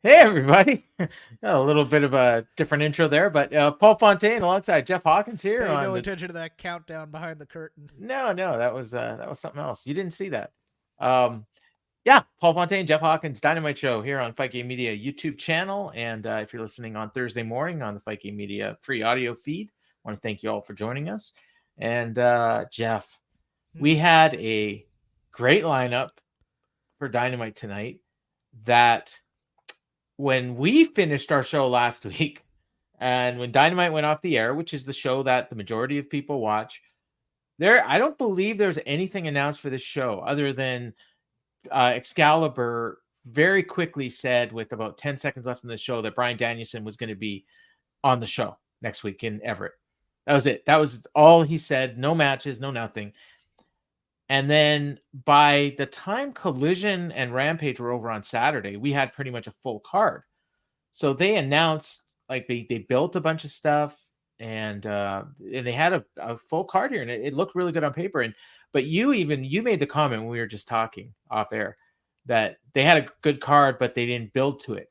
Hey, everybody. A little bit of a different intro there, but Paul Fontaine alongside Jeff Hawkins here Pay on no the. attention to that countdown behind the curtain. No, that was something else. You didn't see that. Um, yeah, Paul Fontaine, Jeff Hawkins, Dynamite Show here on Fight Game Media YouTube channel, and if you're listening on Thursday morning on the Fight Game Media free audio feed, I want to thank you all for joining us. And Jeff, we had a great lineup for Dynamite tonight. That when we finished our show last week, and when Dynamite went off the air, which is the show that the majority of people watch, I don't believe there's anything announced for this show other than Excalibur very quickly said, with about 10 seconds left in the show, that Bryan Danielson was going to be on the show next week in Everett. That was it. That was all he said. No matches, no nothing. And then by the time Collision and Rampage were over on Saturday, we had pretty much a full card. So they announced, like, they built a bunch of stuff, and they had a full card here, and it looked really good on paper. But you made the comment when we were just talking off air that they had a good card, but they didn't build to it.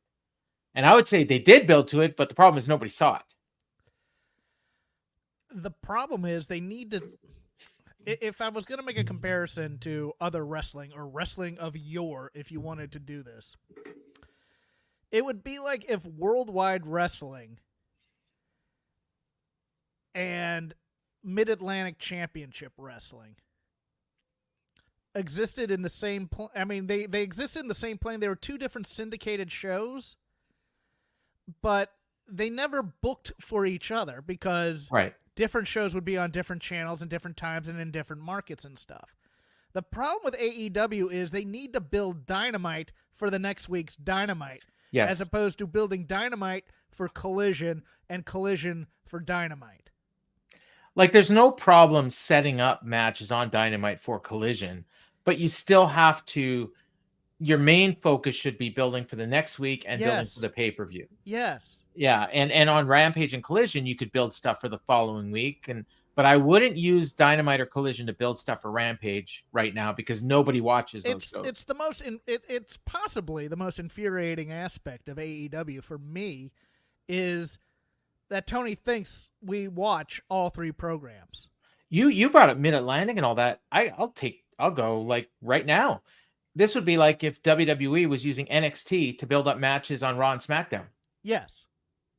And I would say they did build to it, but the problem is nobody saw it. The problem is they need to. If I was going to make a comparison to other wrestling or wrestling of yore, if you wanted to do this, it would be like if Worldwide Wrestling and Mid-Atlantic Championship Wrestling existed in the same they existed in the same plane. They were two different syndicated shows, but they never booked for each other because Right. different shows would be on different channels and different times and in different markets and stuff. The problem with AEW is they need to build Dynamite for the next week's Dynamite, Yes. as opposed to building Dynamite for Collision and Collision for Dynamite. Like, there's no problem setting up matches on Dynamite for Collision, but you still have to. Your main focus should be building for the next week and building for the pay-per-view. Yes. Yeah, and on Rampage and Collision, you could build stuff for the following week, but I wouldn't use Dynamite or Collision to build stuff for Rampage right now because nobody watches those shows. It's the most it's possibly the most infuriating aspect of AEW for me is that Tony thinks we watch all three programs. You brought up Mid-Atlantic and all that. I'll go like right now. This would be like if WWE was using NXT to build up matches on Raw and SmackDown. Yes.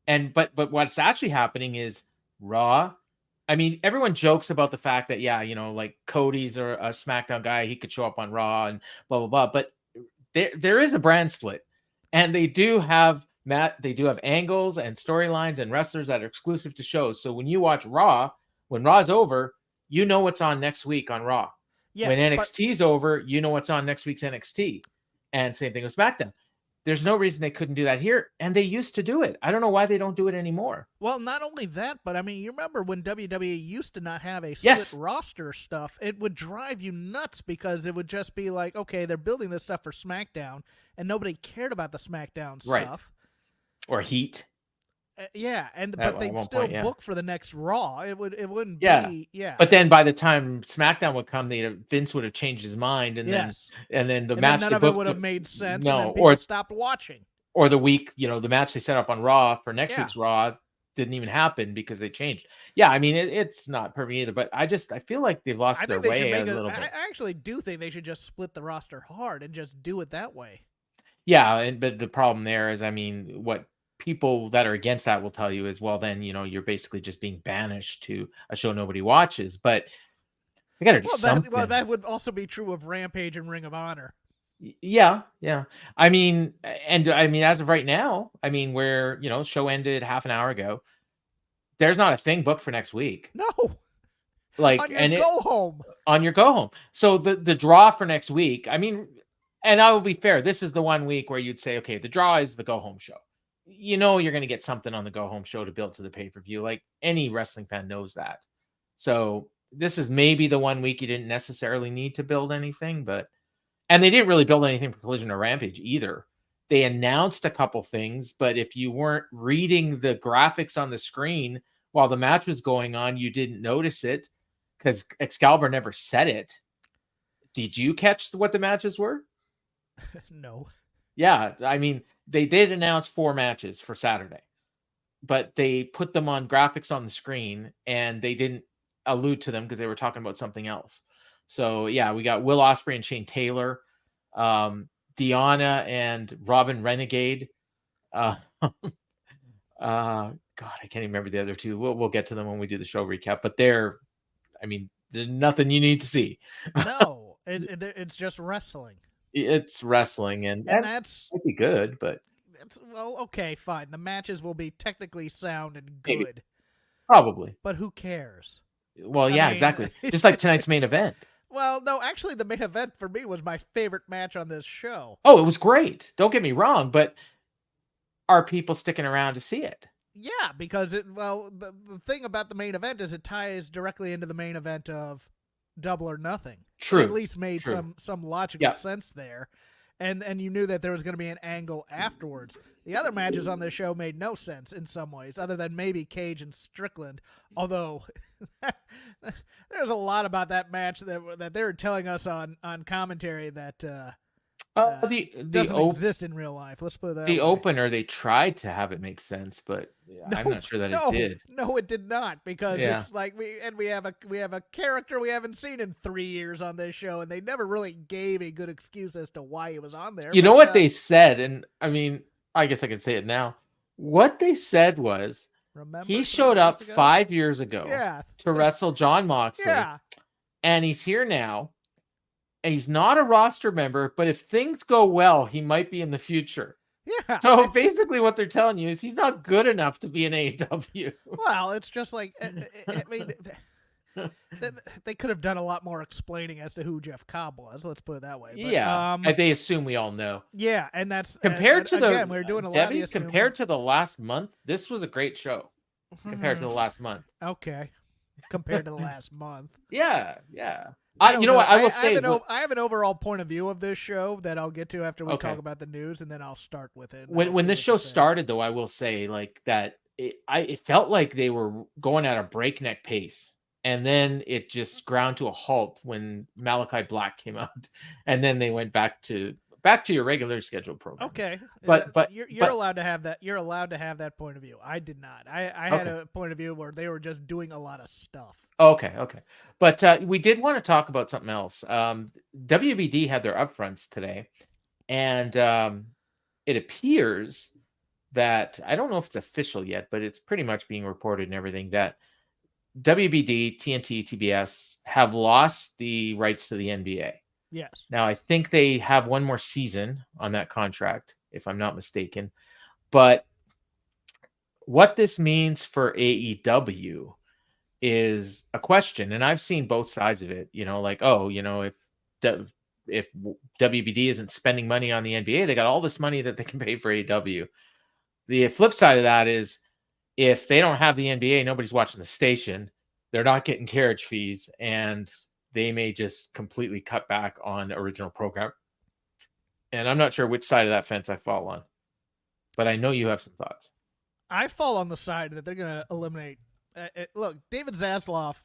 But what's actually happening is Raw. I mean, everyone jokes about the fact that, like Cody's a SmackDown guy, he could show up on Raw and blah blah blah. But there is a brand split, and they do have angles and storylines and wrestlers that are exclusive to shows. So when you watch Raw, when Raw's over, you know what's on next week on Raw. Yes, when NXT's over, you know what's on next week's NXT. And same thing with SmackDown. There's no reason they couldn't do that here, and they used to do it. I don't know why they don't do it anymore. Well, not only that, but I mean, you remember when WWE used to not have a split roster stuff, it would drive you nuts because it would just be like, okay, they're building this stuff for SmackDown, and nobody cared about the SmackDown stuff. Or Heat. Yeah, but they'd still book for the next Raw. It wouldn't be. But then by the time SmackDown would come, Vince would have changed his mind, and then the match none of it would have made sense. No, and then people stopped watching. Or the week, the match they set up on Raw for next week's Raw didn't even happen because they changed. Yeah, I mean it's not perfect either, but I feel like they've lost their way a little bit. I actually do think they should just split the roster hard and just do it that way. Yeah, but the problem there is, I mean, what people that are against that will tell you is, well, then you're basically just being banished to a show nobody watches. But they gotta do something. That would also be true of Rampage and Ring of Honor. Yeah. I mean, as of right now, I mean, where show ended half an hour ago, there's not a thing booked for next week. No. Like on your go home. So the draw for next week, I mean, and I will be fair, this is the one week where you'd say, okay, the draw is the go home show. You're going to get something on the go home show to build to the pay-per-view. Like any wrestling fan knows that. So this is maybe the one week you didn't necessarily need to build anything, and they didn't really build anything for Collision or Rampage either. They announced a couple things, but if you weren't reading the graphics on the screen while the match was going on, you didn't notice it because Excalibur never said it. Did you catch what the matches were? No. Yeah, I mean, they did announce 4 matches for Saturday, but they put them on graphics on the screen and they didn't allude to them because they were talking about something else. So yeah, we got Will Ospreay and Shane Taylor, Deanna and Robin Renegade. God, I can't even remember the other two. We'll get to them when we do the show recap. But there's nothing you need to see. No, it's just wrestling. It's wrestling, and that's might be good, but well, okay, fine. The matches will be technically sound and good, maybe. Probably. But who cares? Well, yeah, exactly. Just like tonight's main event. Well, no, actually, the main event for me was my favorite match on this show. Oh, it was great. Don't get me wrong, but are people sticking around to see it? Yeah, because the thing about the main event is it ties directly into the main event of Double or Nothing. True. It at least made some logical sense there. And you knew that there was going to be an angle afterwards. The other matches on this show made no sense in some ways, other than maybe Cage and Strickland. Although there's a lot about that match that they were telling us on commentary that doesn't exist in real life. Let's put it that way. The opener, they tried to have it make sense, but I'm not sure that it did. No, it did not, because it's like we have a character we haven't seen in 3 years on this show, and they never really gave a good excuse as to why he was on there. You know what they said, and I guess I can say it now. What they said was, he showed up 5 years ago to wrestle Jon Moxley, and he's here now. And he's not a roster member, but if things go well, he might be in the future. Yeah. So basically what they're telling you is he's not good enough to be an AEW. Well, it's just like, they could have done a lot more explaining as to who Jeff Cobb was. Let's put it that way. But, they assume we all know. Yeah, and that's... Compared to again, we're doing a lot of compared to the last month, this was a great show. Compared to the last month. Okay. Compared to the last month. Yeah. You know what? I will say I have an overall point of view of this show that I'll get to after we talk about the news, and then I'll start with it. When this show started, though, I will say that it felt like they were going at a breakneck pace, and then it just ground to a halt when Malachi Black came out, and then they went back to your regular scheduled program. Okay, but you're allowed to have that. You're allowed to have that point of view. I did not. I had a point of view where they were just doing a lot of stuff. Okay. But we did want to talk about something else. WBD had their upfronts today, and it appears that, I don't know if it's official yet, but it's pretty much being reported and everything, that WBD, TNT, TBS have lost the rights to the NBA. Yes. Now, I think they have one more season on that contract, if I'm not mistaken. But what this means for AEW is a question, and I've seen both sides of it. If WBD isn't spending money on the NBA, they got all this money that they can pay for AEW. The flip side of that is, if they don't have the NBA, nobody's watching the station. They're not getting carriage fees, and they may just completely cut back on original program. And I'm not sure which side of that fence I fall on, but I know you have some thoughts. I fall on the side that they're going to eliminate. Look, David Zaslav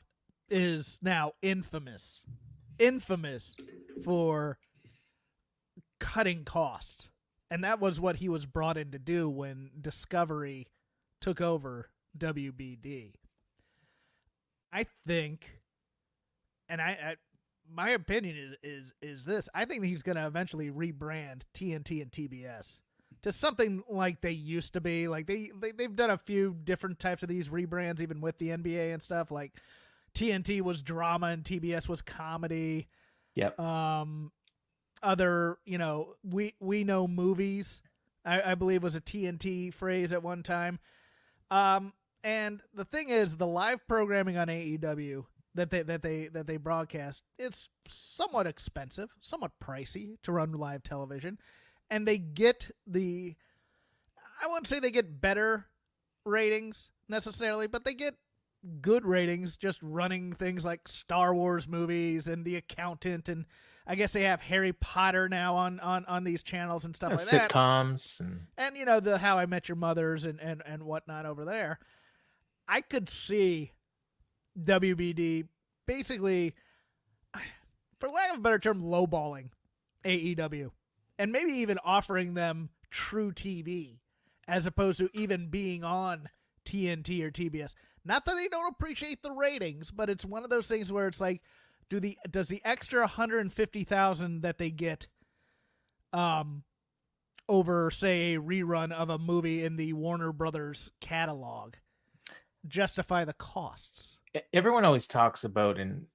is now infamous for cutting costs. And that was what he was brought in to do when Discovery took over WBD. I think, and my opinion is this: I think he's going to eventually rebrand TNT and TBS to something like they used to be. Like they've done a few different types of these rebrands, even with the NBA and stuff. Like TNT was drama and TBS was comedy. Yep. Other, we know movies, I believe was a TNT phrase at one time. And the thing is, the live programming on AEW that they broadcast, it's somewhat expensive, somewhat pricey to run live television, and they get I wouldn't say they get better ratings necessarily, but they get good ratings just running things like Star Wars movies and The Accountant, and I guess they have Harry Potter now on these channels and stuff like that. Sitcoms and the How I Met Your Mothers and whatnot over there. I could see WBD basically, for lack of a better term, lowballing AEW, and maybe even offering them true TV as opposed to even being on TNT or TBS. Not that they don't appreciate the ratings, but it's one of those things where it's like, does the extra 150,000 that they get over, say, a rerun of a movie in the Warner Brothers catalog justify the costs? Everyone always talks about and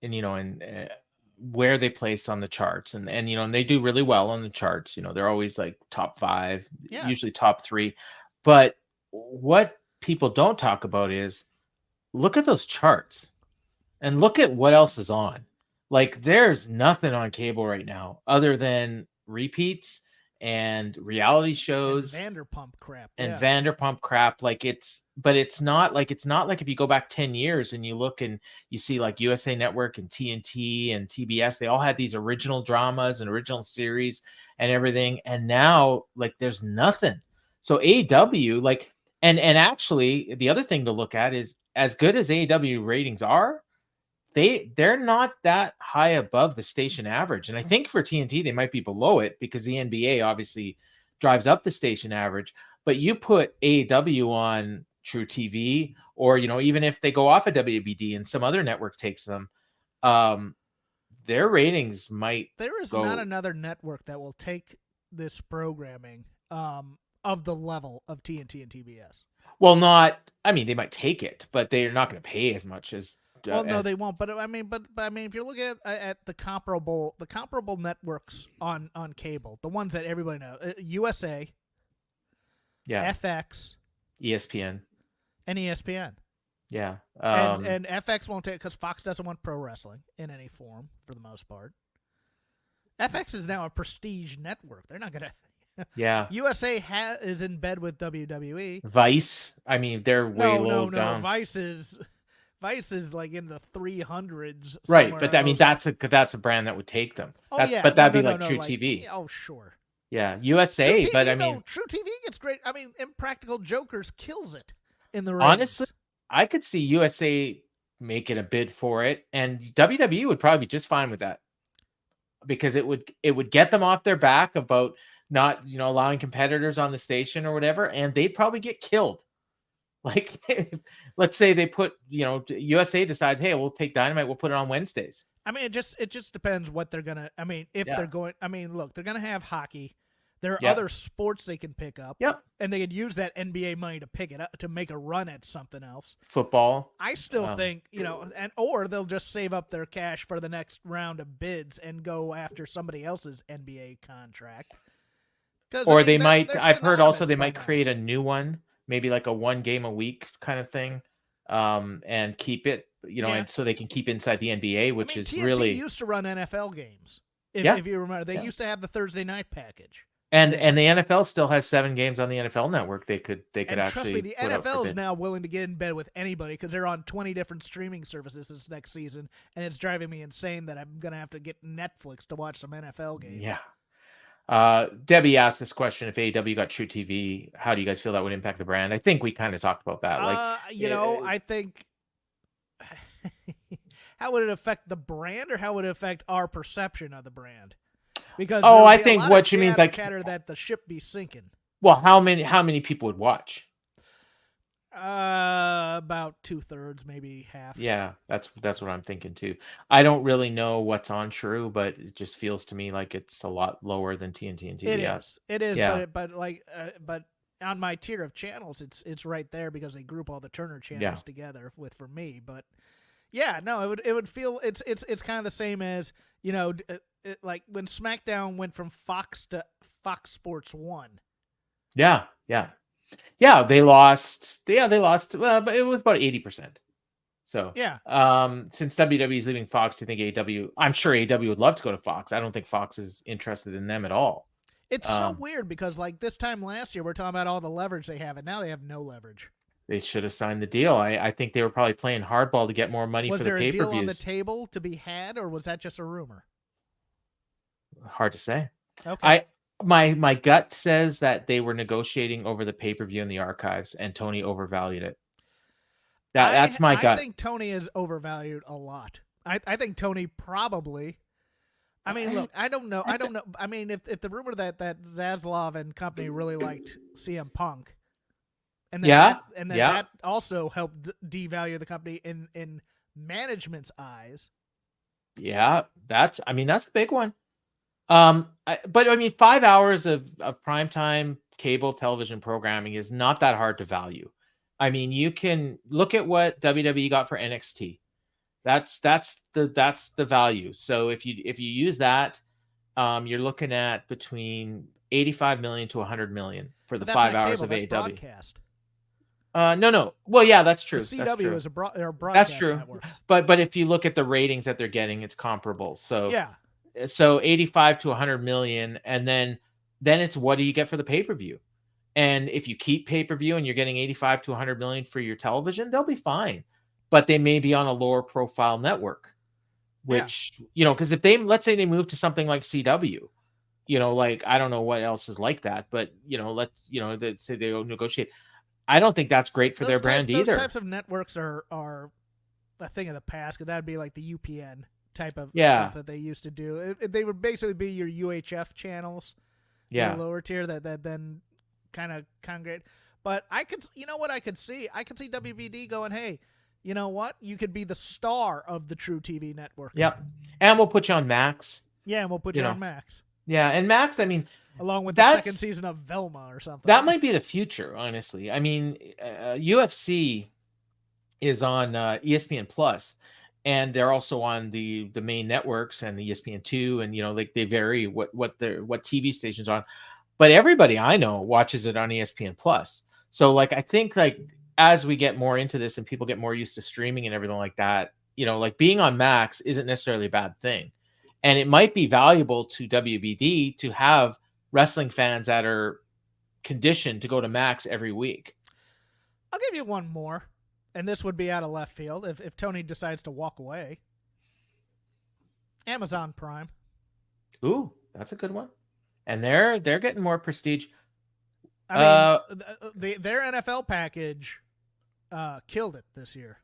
where they place on the charts, and and they do really well on the charts. They're always like top 5, usually top 3. But what people don't talk about is look at those charts and look at what else is on. Like, there's nothing on cable right now other than repeats and reality shows and Vanderpump crap. Vanderpump crap. Like, it's not like if you go back 10 years and you look and you see like USA Network and TNT and TBS, they all had these original dramas and original series and everything. And now, like, there's nothing. So AEW, like, and actually the other thing to look at is, as good as AEW ratings are, they're not that high above the station average. And I think for TNT, they might be below it because the NBA obviously drives up the station average. But you put AEW on True TV, or, even if they go off of WBD and some other network takes them, their ratings might There is not another network that will take this programming of the level of TNT and TBS. Well, they might take it, but they're not going to pay as much as. No, they won't. But I mean, if you're looking at the comparable networks on cable, the ones that everybody knows, USA, FX, ESPN, and ESPN. Yeah, and FX won't take it because Fox doesn't want pro wrestling in any form for the most part. FX is now a prestige network. They're not gonna. Yeah. USA is in bed with WWE. Vice. I mean, they're way low down. Vice is like in the 300s. Right, but I mean, that's a brand that would take them. But that'd be like True TV. Oh, sure. Yeah, USA, TV, but I mean, True TV gets great. I mean, Impractical Jokers kills it in the ratings. Honestly, I could see USA making a bid for it, and WWE would probably be just fine with that because it would get them off their back about not allowing competitors on the station or whatever, and they'd probably get killed. Like, let's say they put, USA decides, hey, we'll take Dynamite, we'll put it on Wednesdays. I mean, it just depends what they're gonna. I mean, if they're going. I mean, look, they're gonna have hockey. There are other sports they can pick up. Yep. And they could use that NBA money to pick it up to make a run at something else. Football. I still think or they'll just save up their cash for the next round of bids and go after somebody else's NBA contract. Or they might. I've heard also they might create a new one. Maybe like a 1 game a week kind of thing, and keep it, and so they can keep inside the NBA, which is TNT really used to run NFL games. If you remember, they used to have the Thursday night package. And the NFL still has 7 games on the NFL Network. They could actually. Trust me, the NFL is now willing to get in bed with anybody because they're on 20 different streaming services this next season, and it's driving me insane that I'm gonna have to get Netflix to watch some NFL games. Yeah. Debbie asked this question: if AEW got True TV, how do you guys feel that would impact the brand? I think we kind of talked about that. I think how would it affect the brand, or how would it affect our perception of the brand? Because I think what you mean is like chatter that the ship be sinking. Well, how many people would watch? About 2/3, maybe half. Yeah, that's what I'm thinking too. I don't really know what's on True, but it just feels to me like it's a lot lower than TNT and TBS. It is, yeah. but on my tier of channels, it's right there because they group all the Turner channels together for me. But yeah, no, it would feel it's kind of the same as like when SmackDown went from Fox to Fox Sports 1. Yeah. They lost. Well, but it was about 80%. So yeah. Since WWE is leaving Fox, do you think AEW? I'm sure AEW would love to go to Fox. I don't think Fox is interested in them at all. It's so weird because like this time last year, we're talking about all the leverage they have, and now they have no leverage. They should have signed the deal. I think they were probably playing hardball to get more money for the pay-per-views. Was there a deal on the table to be had, or was that just a rumor? Hard to say. Okay. My gut says that they were negotiating over the pay-per-view in the archives, and Tony overvalued it. That's my gut. I think Tony is overvalued a lot. I think Tony probably I mean, look, I don't know. I mean, if the rumor that Zaslav and company really liked CM Punk, and that also helped devalue the company in management's eyes. Yeah, that's a big one. But I mean, 5 hours of primetime cable television programming is not that hard to value. I mean, you can look at what WWE got for NXT. That's the value. So if you use that, you're looking at between 85 million to 100 million for the 5 hours cable, of that's AEW. Broadcast. No. Well, yeah, that's true. The CW that's true. is a broadcast That's true. network. But if you look at the ratings that they're getting, it's comparable. So yeah. So 85 to 100 million, and then it's what do you get for the pay-per-view? And if you keep pay-per-view and you're getting 85 to 100 million for your television, they'll be fine. But they may be on a lower profile network, which, because if let's say they move to something like CW, like, I don't know what else is like that, but, let's say they go negotiate. I don't think that's great for their brand either. Those types of networks are a thing of the past, because that'd be like the UPN type of stuff that they used to do. They would basically be your UHF channels, lower tier that then kind of congregate. But I could see WBD going, hey, you know what? You could be the star of the True TV network. Yep, and we'll put you on Max. Yeah, and we'll put you on Max. Yeah, and Max, I mean, along with the second season of Velma or something. That might be the future, honestly. I mean, UFC is on ESPN Plus, and they're also on the main networks and the ESPN2, and like they vary what TV stations are on. But everybody I know watches it on ESPN Plus. So like I think like as we get more into this and people get more used to streaming and everything like that, like being on Max isn't necessarily a bad thing. And it might be valuable to WBD to have wrestling fans that are conditioned to go to Max every week. I'll give you one more, and this would be out of left field if Tony decides to walk away. Amazon Prime. Ooh, that's a good one. And they're getting more prestige. I mean, their NFL package killed it this year.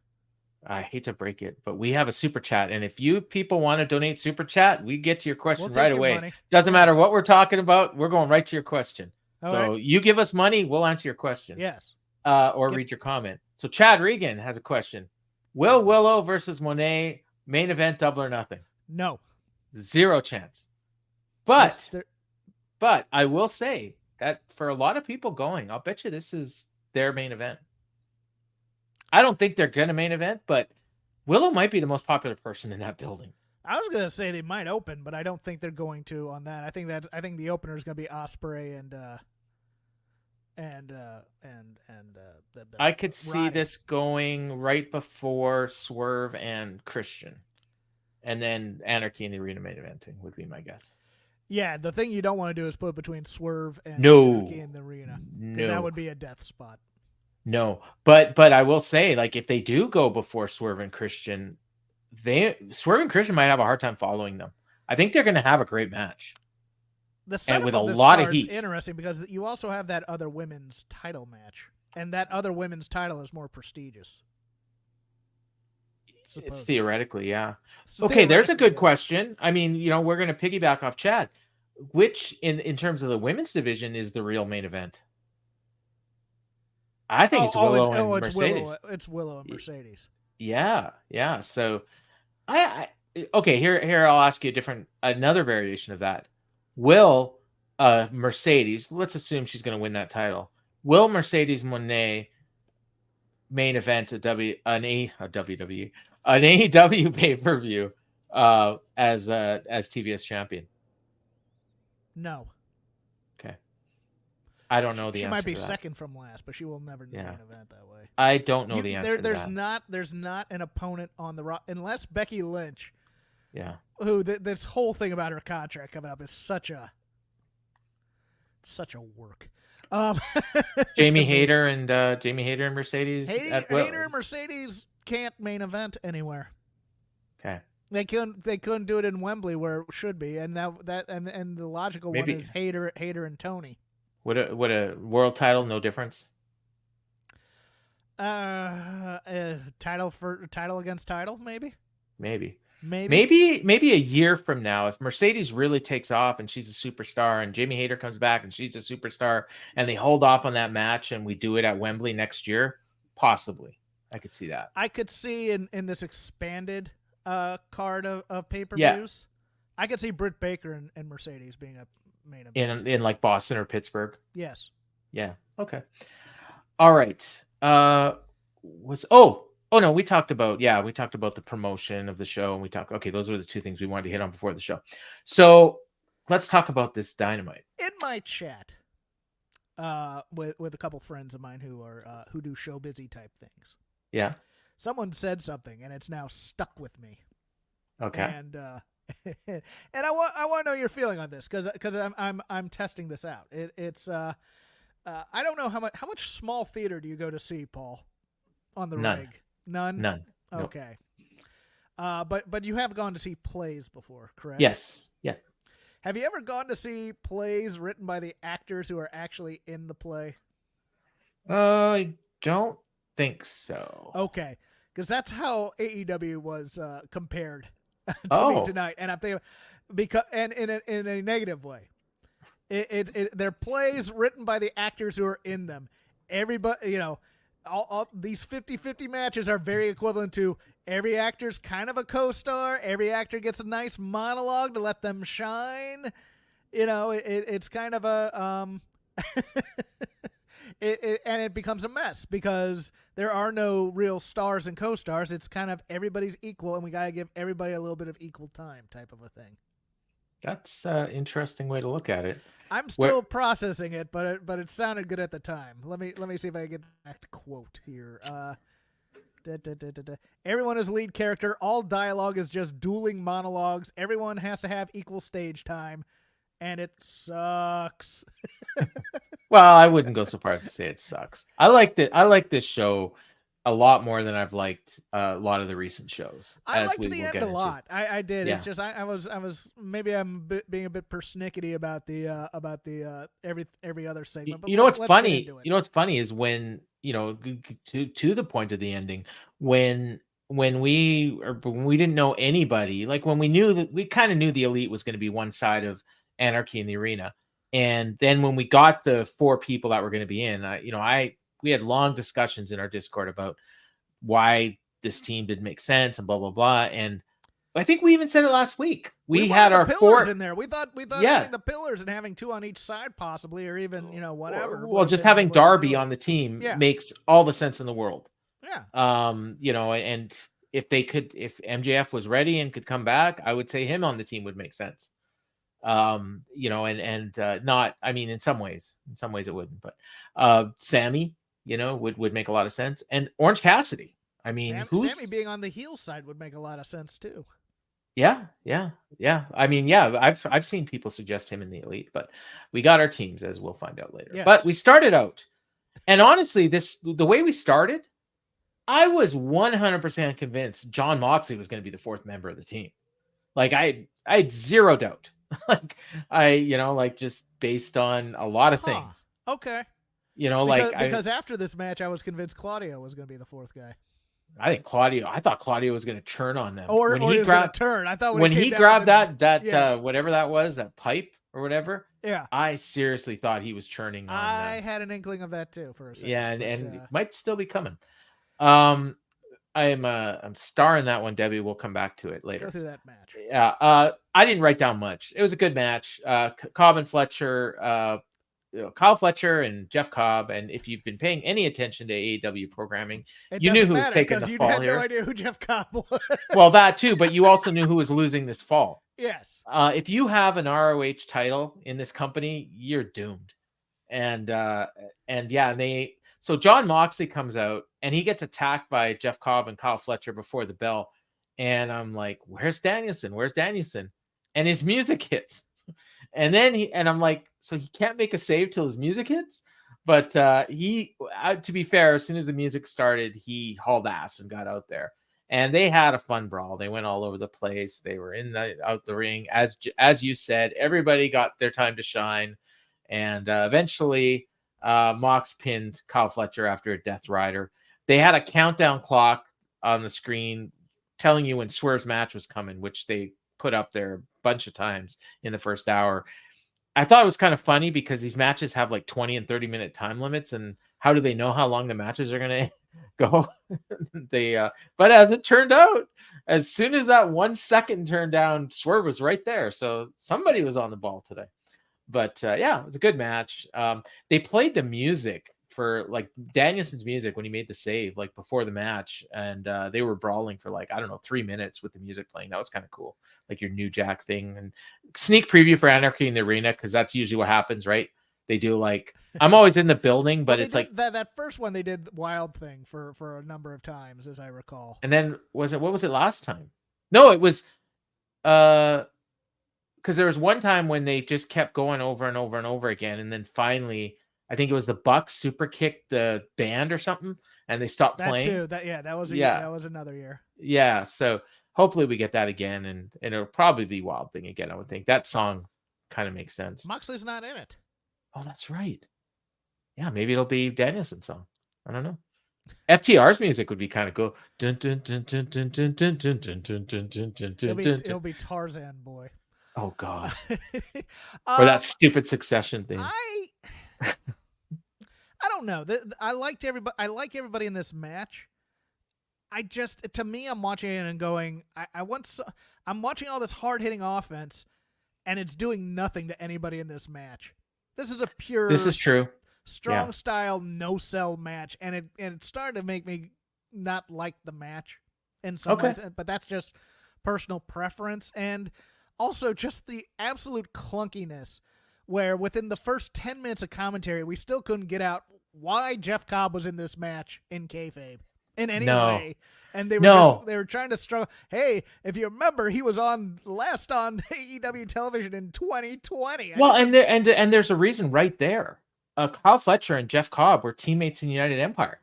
I hate to break it, but we have a super chat, and if you people want to donate super chat, we get to your question right away. Money. Doesn't matter what we're talking about, we're going right to your question. So you give us money, we'll answer your question. Yes. Or read your comment. So Chad Regan has a question. Will Willow versus Mone main event Double or Nothing? No. 0 chance. But I will say that for a lot of people going, I'll bet you this is their main event. I don't think they're going to main event, but Willow might be the most popular person in that building. I was going to say they might open, but I don't think they're going to on that. I think the opener is going to be Ospreay and I could see this going right before Swerve and Christian, and then Anarchy in the arena main eventing would be my guess. Yeah, the thing you don't want to do is put between Swerve and Anarchy in the arena. No, that would be a death spot. No, but I will say, like, if they do go before Swerve and Christian, Swerve and Christian might have a hard time following them. I think they're going to have a great match. And with a lot of heat. Interesting because you also have that other women's title match, and that other women's title is more prestigious. Supposedly. Theoretically, yeah. Okay, there's a good question. I mean, we're going to piggyback off Chad. Which, in terms of the women's division, is the real main event? I think it's Willow and Mercedes. It's Willow and Mercedes. Yeah. So, okay. Here I'll ask you another variation of that. Will Mercedes? Let's assume she's going to win that title. Will Mercedes Moné main event an AEW pay-per-view as TBS champion? No. Okay. I don't know the answer. She might be second from last, but she will never main event that way. I don't know the answer. There's not an opponent on the unless Becky Lynch. Yeah. Who this whole thing about her contract coming up is such a work. Jamie Hayter and Mercedes. Hayter and Mercedes can't main event anywhere. Okay. They couldn't do it in Wembley where it should be, and the logical one is Hayter and Tony. Would a world title no difference? Title against title, maybe. Maybe. Maybe a year from now, if Mercedes really takes off and she's a superstar, and Jamie Hayter comes back and she's a superstar, and they hold off on that match, and we do it at Wembley next year, possibly. I could see that. I could see in this expanded card of pay-per-views, Yeah. I could see Britt Baker and Mercedes being a main event. In like Boston or Pittsburgh. Yes. Yeah. Okay. All right. No, we talked about the promotion of the show, and okay, those were the two things we wanted to hit on before the show. So let's talk about this Dynamite. In my chat, with a couple friends of mine who do show busy type things. Yeah. Someone said something, and it's now stuck with me. Okay. And and I want to know your feeling on this because I'm testing this out. It's I don't know how much small theater do you go to see, Paul, on the rig? None. Okay. Nope. But you have gone to see plays before, correct? Yes. Yeah. Have you ever gone to see plays written by the actors who are actually in the play? I don't think so. Okay, because that's how AEW was compared to me tonight, and I'm thinking because in a negative way. They're plays written by the actors who are in them. Everybody, all these 50-50 matches are very equivalent to every actor's kind of a co-star. Every actor gets a nice monologue to let them shine. It's kind of a and it becomes a mess because there are no real stars and co-stars. It's kind of everybody's equal, and we got to give everybody a little bit of equal time type of a thing. That's an interesting way to look at it. I'm still processing it, but it sounded good at the time. Let me see if I can get back to quote here. Everyone is lead character. All dialogue is just dueling monologues. Everyone has to have equal stage time, and it sucks. Well, I wouldn't go so far as to say it sucks. I like this show a lot more than I've liked a lot of the recent shows. I liked the end a lot. I did. Yeah. It's just I was maybe I'm being a bit persnickety about the every other segment. But what's funny? What's funny is when to the point of the ending when we didn't know anybody, like when we kind of knew the Elite was going to be one side of Anarchy in the Arena, and then when we got the 4 people that were going to be in, we had long discussions in our Discord about why this team didn't make sense and blah, blah, blah. And I think we even said it last week. We had our pillars 4 in there. We thought having the pillars and having 2 on each side possibly, or even, whatever. Well, just having Darby on the team makes all the sense in the world. Yeah. And if MJF was ready and could come back, I would say him on the team would make sense. Not, I mean, in some ways it wouldn't, but Sammy, would make a lot of sense. And Orange Cassidy. I mean, Sammy being on the heel side would make a lot of sense too. Yeah. I mean, I've seen people suggest him in the Elite, but we got our teams, as we'll find out later. Yes. But we started out, and honestly, the way we started, I was 100% convinced Jon Moxley was going to be the 4th member of the team. Like I had zero doubt. Just based on a lot of things. Okay. Because after this match, I was convinced Claudio was going to be the 4th guy. I thought Claudio was going to turn on them. Or when he grabbed turn. I thought when he grabbed that whatever that was, that pipe or whatever. Yeah. I seriously thought he was turning on them. I had an inkling of that too for a second. Yeah, and it might still be coming. I'm starring that one, Debbie. We'll come back to it later. Go through that match. Yeah. I didn't write down much. It was a good match. Cobb and Fletcher, Kyle Fletcher and Jeff Cobb. And if you've been paying any attention to AEW programming, you knew who was taking the fall here. You had no idea who Jeff Cobb was. Well, that too, but you also knew who was losing this fall. Yes. If you have an ROH title in this company, you're doomed. So Jon Moxley comes out and he gets attacked by Jeff Cobb and Kyle Fletcher before the bell. And I'm like, where's Danielson? And his music hits. And then I'm like, so he can't make a save till his music hits. But to be fair, as soon as the music started, he hauled ass and got out there. And they had a fun brawl. They went all over the place. They were out the ring. As you said, everybody got their time to shine. And eventually, Mox pinned Kyle Fletcher after a Death Rider. They had a countdown clock on the screen telling you when Swerve's match was coming, which they put up there a bunch of times in the first hour. I thought it was kind of funny because these matches have like 20 and 30-minute time limits, and how do they know how long the matches are going to go? But as it turned out, as soon as that 1 second turned down, Swerve was right there. So somebody was on the ball today. But yeah, it was a good match. They played the music for like Danielson's music when he made the save, like before the match, and they were brawling for like, I don't know, 3 minutes with the music playing. That was kind of cool, like your New Jack thing. And sneak preview for Anarchy in the Arena, because that's usually what happens, right? They do like, I'm always in the building, but it's like that first one they did Wild Thing for a number of times, as I recall. And then what was it last time? No, it was because there was one time when they just kept going over and over and over again, and then finally, I think it was the Bucks super kicked the band or something, and they stopped playing. That was another year. Yeah, so hopefully we get that again, and it'll probably be Wild Thing again. I would think that song kind of makes sense. Moxley's not in it. Oh, that's right. Yeah, maybe it'll be Danielson's song. I don't know. FTR's music would be kind of cool. It'll be Tarzan Boy. Oh God. Or that stupid Succession thing. I don't know. I liked everybody. I like everybody in this match. To me, I'm watching it and going, I'm watching all this hard hitting offense, and it's doing nothing to anybody in this match. This is a pure. This is true. Strong style no sell match, and it started to make me not like the match in some ways, but that's just personal preference, and also just the absolute clunkiness where within the first 10 minutes of commentary we still couldn't get out why Jeff Cobb was in this match in kayfabe in any way, and they were trying to struggle. Hey, if you remember, he was last on AEW television in 2020. Well, and there's a reason right there. Kyle Fletcher and Jeff Cobb were teammates in United Empire.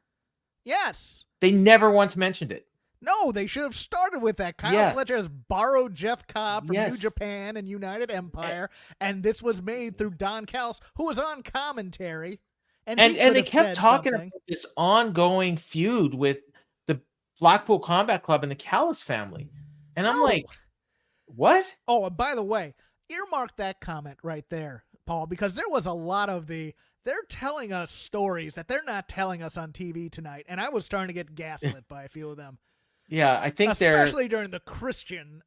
Yes. They never once mentioned it. No, they should have started with that. Kyle Fletcher has borrowed Jeff Cobb from New Japan and United Empire, and this was made through Don Callis, who was on commentary. And they kept talking about this ongoing feud with the Blackpool Combat Club and the Callis family. And I'm like, what? Oh, and by the way, earmark that comment right there, Paul, because there was a lot of they're telling us stories that they're not telling us on TV tonight, and I was starting to get gaslit by a few of them. Yeah, I think especially during the Christian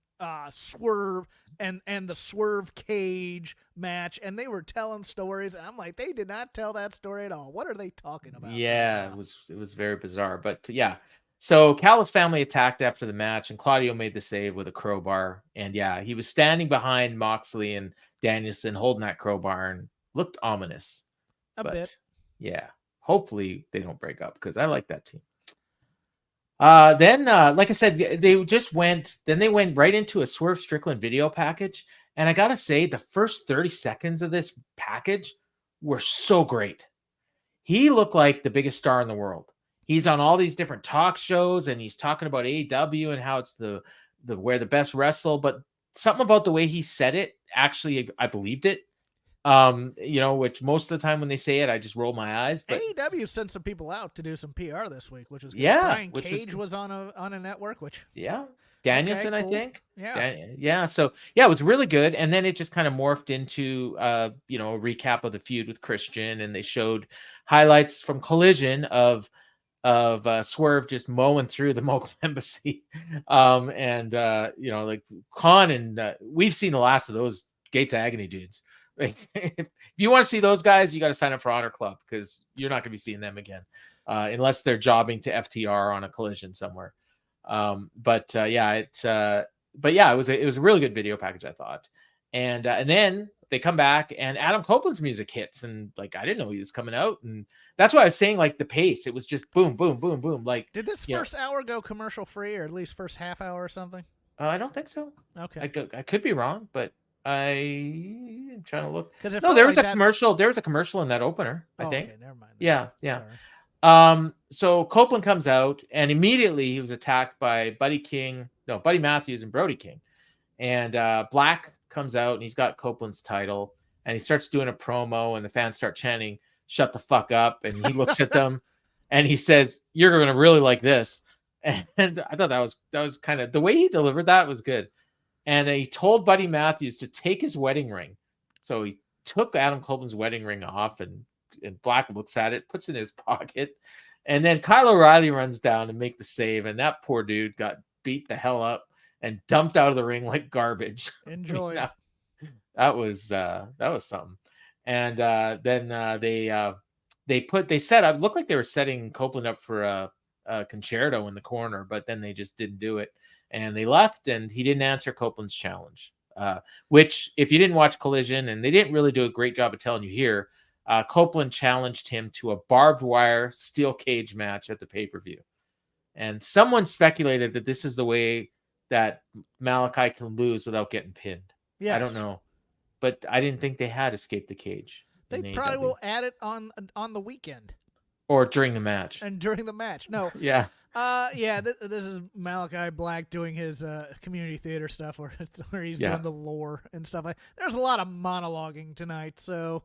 Swerve and the Swerve Cage match, and they were telling stories, and I'm like, they did not tell that story at all. What are they talking about? Yeah, it was very bizarre, but yeah. So Callis family attacked after the match, and Claudio made the save with a crowbar, and yeah, he was standing behind Moxley and Danielson holding that crowbar and looked ominous. A bit. Yeah. Hopefully they don't break up, because I like that team. Then, like I said, they went right into a Swerve Strickland video package. And I got to say, the first 30 seconds of this package were so great. He looked like the biggest star in the world. He's on all these different talk shows, and he's talking about AEW and how it's the where the best wrestle. But something about the way he said it, actually, I believed it. Which most of the time when they say it, I just roll my eyes. But AEW sent some people out to do some PR this week, which was good. Yeah. Brian Cage was on a network, which Danielson, okay, cool. I think. Yeah. So it was really good, and then it just kind of morphed into a recap of the feud with Christian, and they showed highlights from Collision of Swerve just mowing through the Mogul Embassy, like Khan and we've seen the last of those Gates of Agony dudes. If you want to see those guys, you got to sign up for Honor Club, because you're not going to be seeing them again unless they're jobbing to FTR on a Collision somewhere. It was a really good video package, I thought. And then they come back and Adam Copeland's music hits, and like I didn't know he was coming out, and that's why I was saying like the pace. It was just boom, boom, boom, boom. Like, did this first hour go commercial free, or at least first half hour or something? I don't think so. Okay, I could be wrong, but I'm trying to look. No, there was a commercial. There was a commercial in that opener, I think. Okay, never mind. Yeah. Sorry. So Copeland comes out, and immediately he was attacked by Buddy Matthews and Brody King. And Black comes out, and he's got Copeland's title, and he starts doing a promo, and the fans start chanting, "Shut the fuck up." And he looks at them and he says, "You're going to really like this." And I thought that was kind of the way he delivered that was good. And he told Buddy Matthews to take his wedding ring. So he took Adam Copeland's wedding ring off, and Black looks at it, puts it in his pocket. And then Kyle O'Reilly runs down and make the save. And that poor dude got beat the hell up and dumped out of the ring like garbage. Enjoy. That was something. And then they set up, looked like they were setting Copeland up for a concerto in the corner, but then they just didn't do it. And they left, and he didn't answer Copeland's challenge, which, if you didn't watch Collision, and they didn't really do a great job of telling you here, Copeland challenged him to a barbed wire steel cage match at the pay-per-view. And someone speculated that this is the way that Malachi can lose without getting pinned. Yeah, I don't know, but I didn't think they had escaped the cage. They probably will add it on the weekend or during the match. And during the match, no, yeah. This is Malachi Black doing his community theater stuff where he's doing the lore and stuff. There's a lot of monologuing tonight, so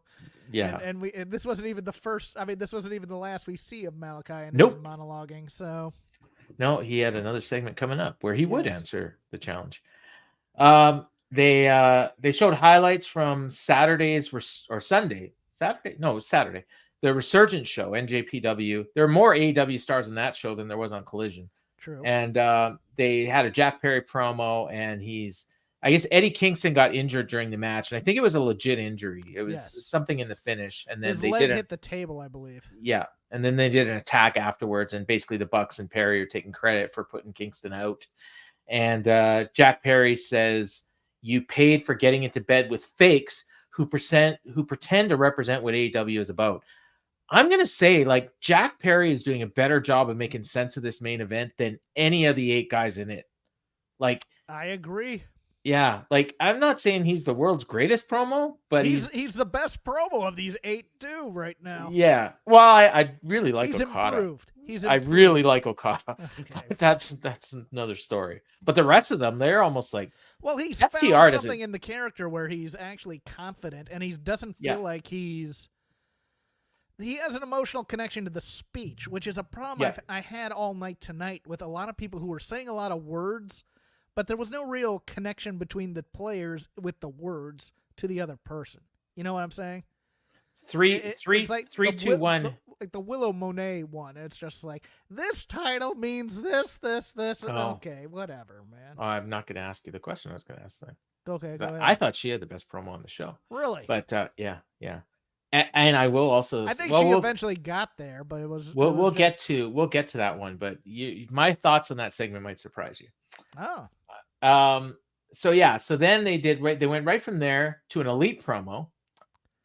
and this wasn't even the first. I mean, this wasn't even the last we see of Malachi and his monologuing. So no, he had another segment coming up where he would answer the challenge. They showed highlights from Saturday. The Resurgence show, NJPW. There are more AEW stars in that show than there was on Collision. True. And they had a Jack Perry promo, and I guess Eddie Kingston got injured during the match, and I think it was a legit injury. It was something in the finish, and then his leg hit the table, I believe. Yeah, and then they did an attack afterwards, and basically the Bucks and Perry are taking credit for putting Kingston out. And Jack Perry says, "You paid for getting into bed with fakes who pretend to represent what AEW is about." I'm going to say, like, Jack Perry is doing a better job of making sense of this main event than any of the 8 guys in it. Like, I agree. Yeah, like, I'm not saying he's the world's greatest promo, but he's the best promo of these 8 too right now. Yeah. Well, I really like Okada. He's improved. I really like Okada. Okay. That's another story. But the rest of them, they're almost like, well, he's found something in the character where he's actually confident, and he doesn't feel like he has an emotional connection to the speech, which is a problem I had all night tonight with a lot of people who were saying a lot of words, but there was no real connection between the players with the words to the other person. You know what I'm saying? 3, 2, 1. Like the Willow Monet one. It's just like, this title means this. Oh. Okay, whatever, man. Oh, I'm not going to ask you the question I was going to ask then. Okay, go ahead. I thought she had the best promo on the show. Really? But yeah. And I will also. I think she eventually got there, but it was. We'll get to that one, but my thoughts on that segment might surprise you. Oh. So then they went right from there to an Elite promo,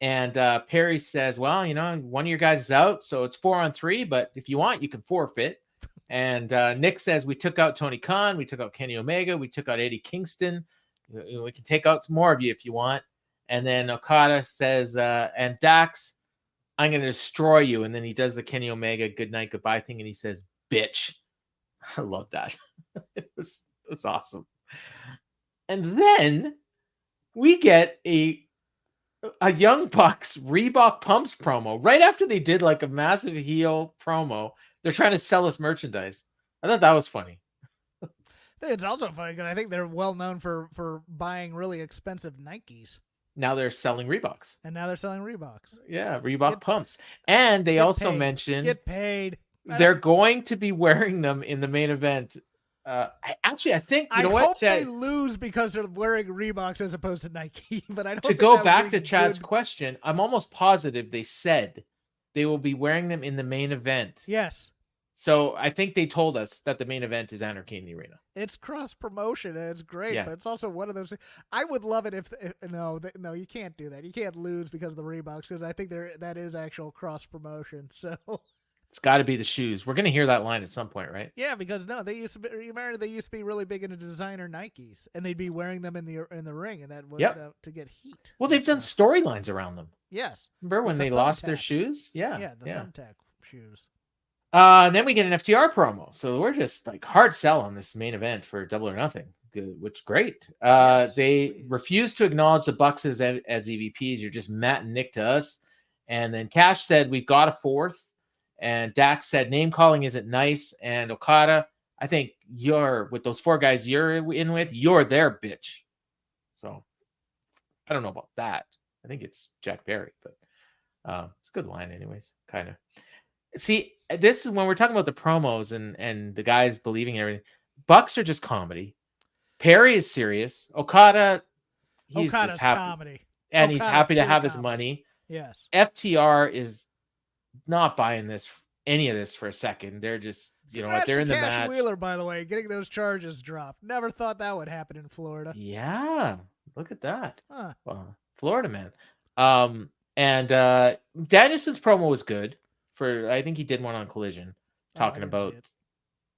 and Perry says, "Well, one of your guys is out, so it's 4-on-3, but if you want, you can forfeit." And Nick says, "We took out Tony Khan, we took out Kenny Omega, we took out Eddie Kingston. We can take out some more of you if you want." And then Okada says, "And Dax, I'm going to destroy you." And then he does the Kenny Omega good night, goodbye thing. And he says, "Bitch." I love that. It was awesome. And then we get a Young Bucks Reebok Pumps promo right after they did like a massive heel promo. They're trying to sell us merchandise. I thought that was funny. It's also funny because I think they're well known for buying really expensive Nikes. Now they're selling Reeboks. Yeah, Reebok pumps. And they also mentioned get paid. They're going to be wearing them in the main event. I think I hope they lose because they're wearing Reeboks as opposed to Nike. But I don't. To go back to Chad's question, I'm almost positive they said they will be wearing them in the main event. Yes. So I think they told us that the main event is Anarchy in the Arena. It's cross promotion and it's great, but it's also one of those things. I would love it if no, you can't do that. You can't lose because of the Reeboks because I think that is actual cross promotion. So it's got to be the shoes. We're going to hear that line at some point, right? Yeah, because they used to be really big into designer Nikes, and they'd be wearing them in the ring, and that would to get heat. Well, they've done storylines around them. Yes. Remember when they lost their shoes? Yeah. Yeah, the thumbtack shoes. And then we get an FTR promo. So we're just like hard sell on this main event for Double or Nothing, which is great. They refuse to acknowledge the Bucks as EVPs. You're just Matt and Nick to us. And then Cash said, "We've got a fourth." And Dax said, "Name calling isn't nice." And Okada, I think you're with those 4 guys you're in with, you're their bitch. So I don't know about that. I think it's Jack Perry, but it's a good line anyways, kind of. See, this is when we're talking about the promos and the guys believing everything. Bucks are just comedy. Perry is serious. Okada's just happy. Comedy. And he's happy to have comedy. his money. Yes. FTR is not buying any of this for a second. They're just, they're in the match. Wheeler, by the way, getting those charges dropped. Never thought that would happen in Florida. Yeah, look at that. Huh. Well, Florida man. And Danielson's promo was good. I think he did one on Collision, talking about.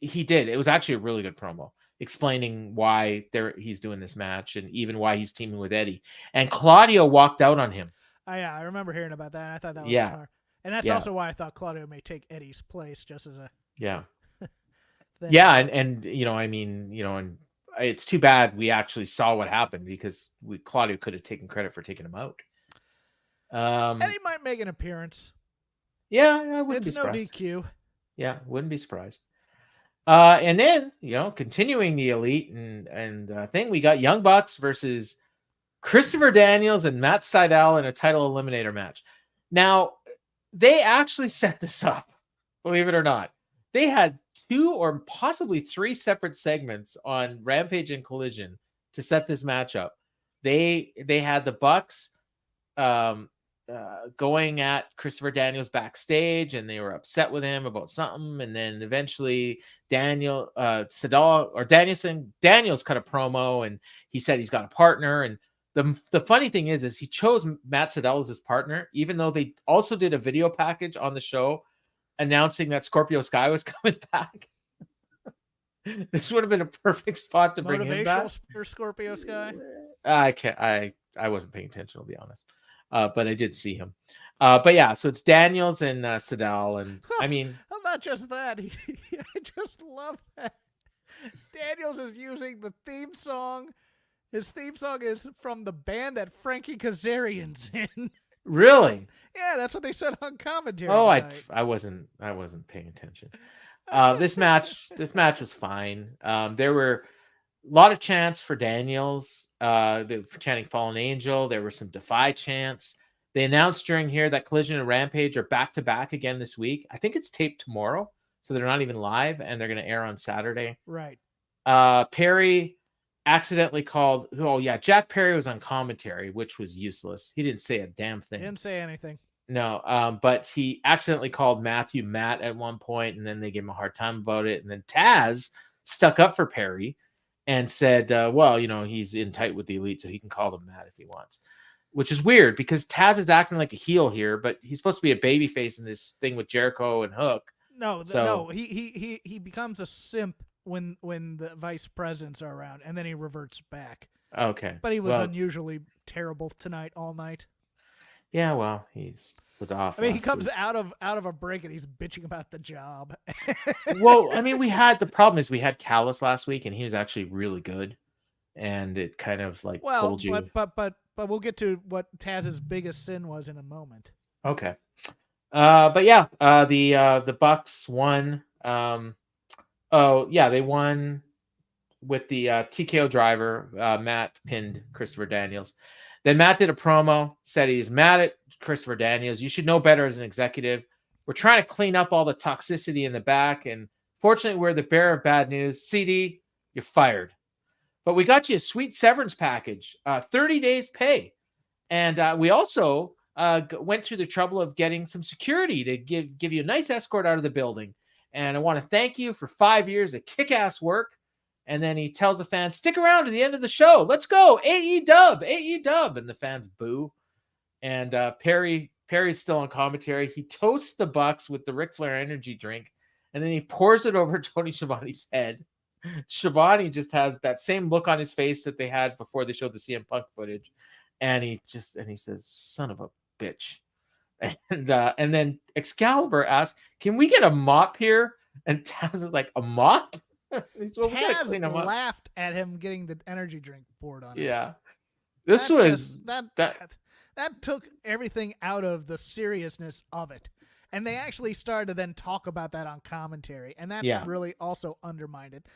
He did. It was actually a really good promo, explaining why he's doing this match and even why he's teaming with Eddie. And Claudio walked out on him. Oh, yeah, I remember hearing about that. And I thought that was smart. And that's also why I thought Claudio may take Eddie's place, just as a thing. Yeah, and and it's too bad we actually saw what happened, because Claudio could have taken credit for taking him out. Eddie might make an appearance. Yeah, I wouldn't be surprised. It's no DQ. Yeah, wouldn't be surprised. And then, continuing the Elite and thing, we got Young Bucks versus Christopher Daniels and Matt Sydal in a title eliminator match. Now, they actually set this up, believe it or not. They had 2 or possibly 3 separate segments on Rampage and Collision to set this match up. They had the Bucks going at Christopher Daniels backstage, and they were upset with him about something. And then eventually Daniels cut a promo, and he said he's got a partner. And the funny thing is he chose Matt Sydal as his partner, even though they also did a video package on the show announcing that Scorpio Sky was coming back. This would have been a perfect spot to bring him back. Motivational Scorpio Sky. I wasn't paying attention, to be honest. But I did see him. But yeah, so it's Daniels and Sydal, and I mean, not just that. I just love that Daniels is using the theme song. His theme song is from the band that Frankie Kazarian's in. Really? Yeah, that's what they said on commentary. Oh, I wasn't paying attention. This match was fine. There were a lot of chants for Daniels. They were chanting Fallen Angel. There were some Defy chants. They announced during here that Collision and Rampage are back to back again this week. I think it's taped tomorrow, so they're not even live, and they're going to air on Saturday. Right. Perry accidentally called. Oh yeah, Jack Perry was on commentary, which was useless. He didn't say a damn thing. Didn't say anything. No, but he accidentally called Matthew Matt at one point, and then they gave him a hard time about it. And then Taz stuck up for Perry and said, well, he's in tight with the Elite, so he can call them Matt if he wants. Which is weird, because Taz is acting like a heel here, but he's supposed to be a babyface in this thing with Jericho and Hook. No, he becomes a simp when the vice presidents are around, and then he reverts back. Okay. But he was unusually terrible tonight, all night. Yeah, well, was off. I mean, he comes out of a break and he's bitching about the job. Well, I mean, the problem is we had Callis last week, and he was actually really good, and it kind of told you. But we'll get to what Taz's biggest sin was in a moment. Okay. But yeah, the Bucks won. They won with the TKO driver. Matt pinned Christopher Daniels. Then Matt did a promo, said he's mad at Christopher Daniels. You should know better as an executive. We're trying to clean up all the toxicity in the back, and fortunately, we're the bearer of bad news. CD, you're fired. But we got you a sweet severance package, 30 days pay. And we also went through the trouble of getting some security to give you a nice escort out of the building. And I want to thank you for 5 years of kick-ass work. And then he tells the fans, stick around to the end of the show. Let's go. AEW. And the fans boo. And Perry's still on commentary. He toasts the Bucks with the Ric Flair energy drink. And then he pours it over Tony Schiavone's head. Schiavone just has that same look on his face that they had before they showed the CM Punk footage. And he says, son of a bitch. And then Excalibur asks, can we get a mop here? And Taz is like, a mop? Taz laughed at him getting the energy drink poured on him. Yeah. That took everything out of the seriousness of it. And they actually started to then talk about that on commentary, and that really also undermined it.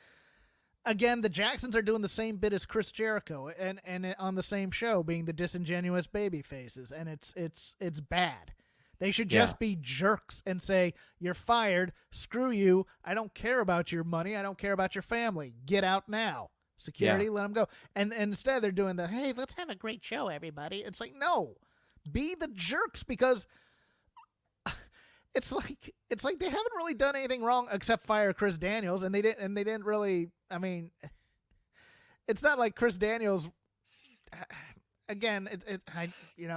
Again, the Jacksons are doing the same bit as Chris Jericho, and on the same show, being the disingenuous baby faces, and it's bad. They should just be jerks and say, "You're fired. Screw you. I don't care about your money. I don't care about your family. Get out now." Security, let them go. And instead, they're doing the, "Hey, let's have a great show, everybody." It's like, no, be the jerks, because it's like they haven't really done anything wrong except fire Chris Daniels, and they didn't really. I mean, it's not like Chris Daniels. Again,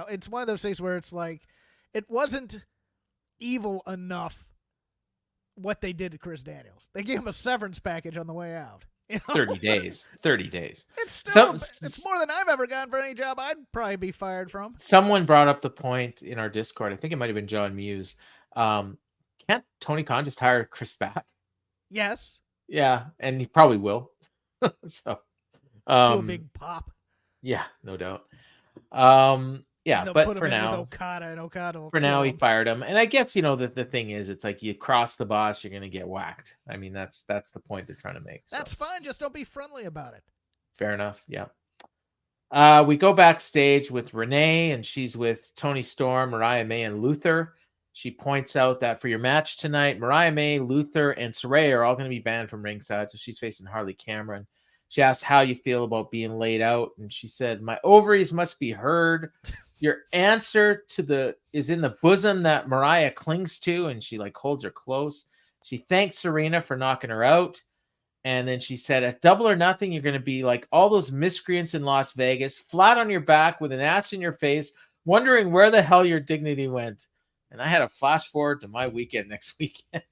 it's one of those things where it's like, it wasn't evil enough what they did to Chris Daniels. They gave him a severance package on the way out. 30 days. 30 days. It's still it's more than I've ever gotten for any job I'd probably be fired from. Someone brought up the point in our Discord. I think it might have been John Muse. Can't Tony Khan just hire Chris back? Yes. Yeah, and he probably will. So, to a big pop. Yeah, no doubt. They'll but put for him in now, with Okada, and Okada will for now, he him. fired him. And I guess the thing is, it's like you cross the boss, you're gonna get whacked. I mean, that's the point they're trying to make. So. That's fine. Just don't be friendly about it. Fair enough. Yeah. We go backstage with Renee, and she's with Toni Storm, Mariah May, and Luther. She points out that for your match tonight, Mariah May, Luther, and Saraya are all going to be banned from ringside, so she's facing Harley Cameron. She asked how you feel about being laid out, and she said, "My ovaries must be heard. Your answer is in the bosom that Mariah clings to," and she holds her close. She thanked Serena for knocking her out. And then she said, "At Double or Nothing, you're going to be like all those miscreants in Las Vegas, flat on your back with an ass in your face, wondering where the hell your dignity went." And I had a flash forward to my weekend next weekend.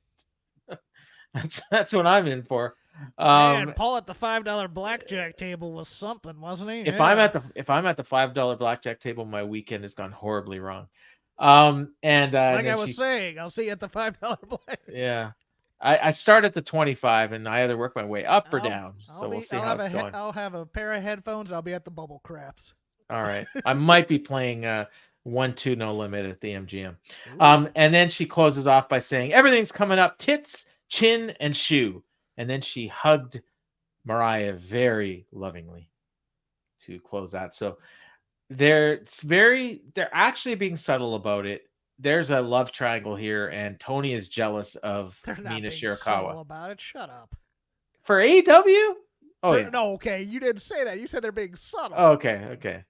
That's what I'm in for. Man, Paul at the $5 blackjack table was something, wasn't he? If I'm at the $5 blackjack table, my weekend has gone horribly wrong. I was saying, I'll see you at the $5 black. Yeah. I start at the 25, and I either work my way up or down. We'll see how it's going. I'll have a pair of headphones. I'll be at the bubble craps. All right. I might be playing 1-2 no limit at the MGM. And then she closes off by saying, "Everything's coming up: tits, chin, and shoe." And then she hugged Mariah very lovingly to close that. So they're actually being subtle about it. There's a love triangle here, and Tony is jealous of Mina Shirakawa. About it. Shut up. For AEW? No, okay. You didn't say that. You said they're being subtle. Oh, okay.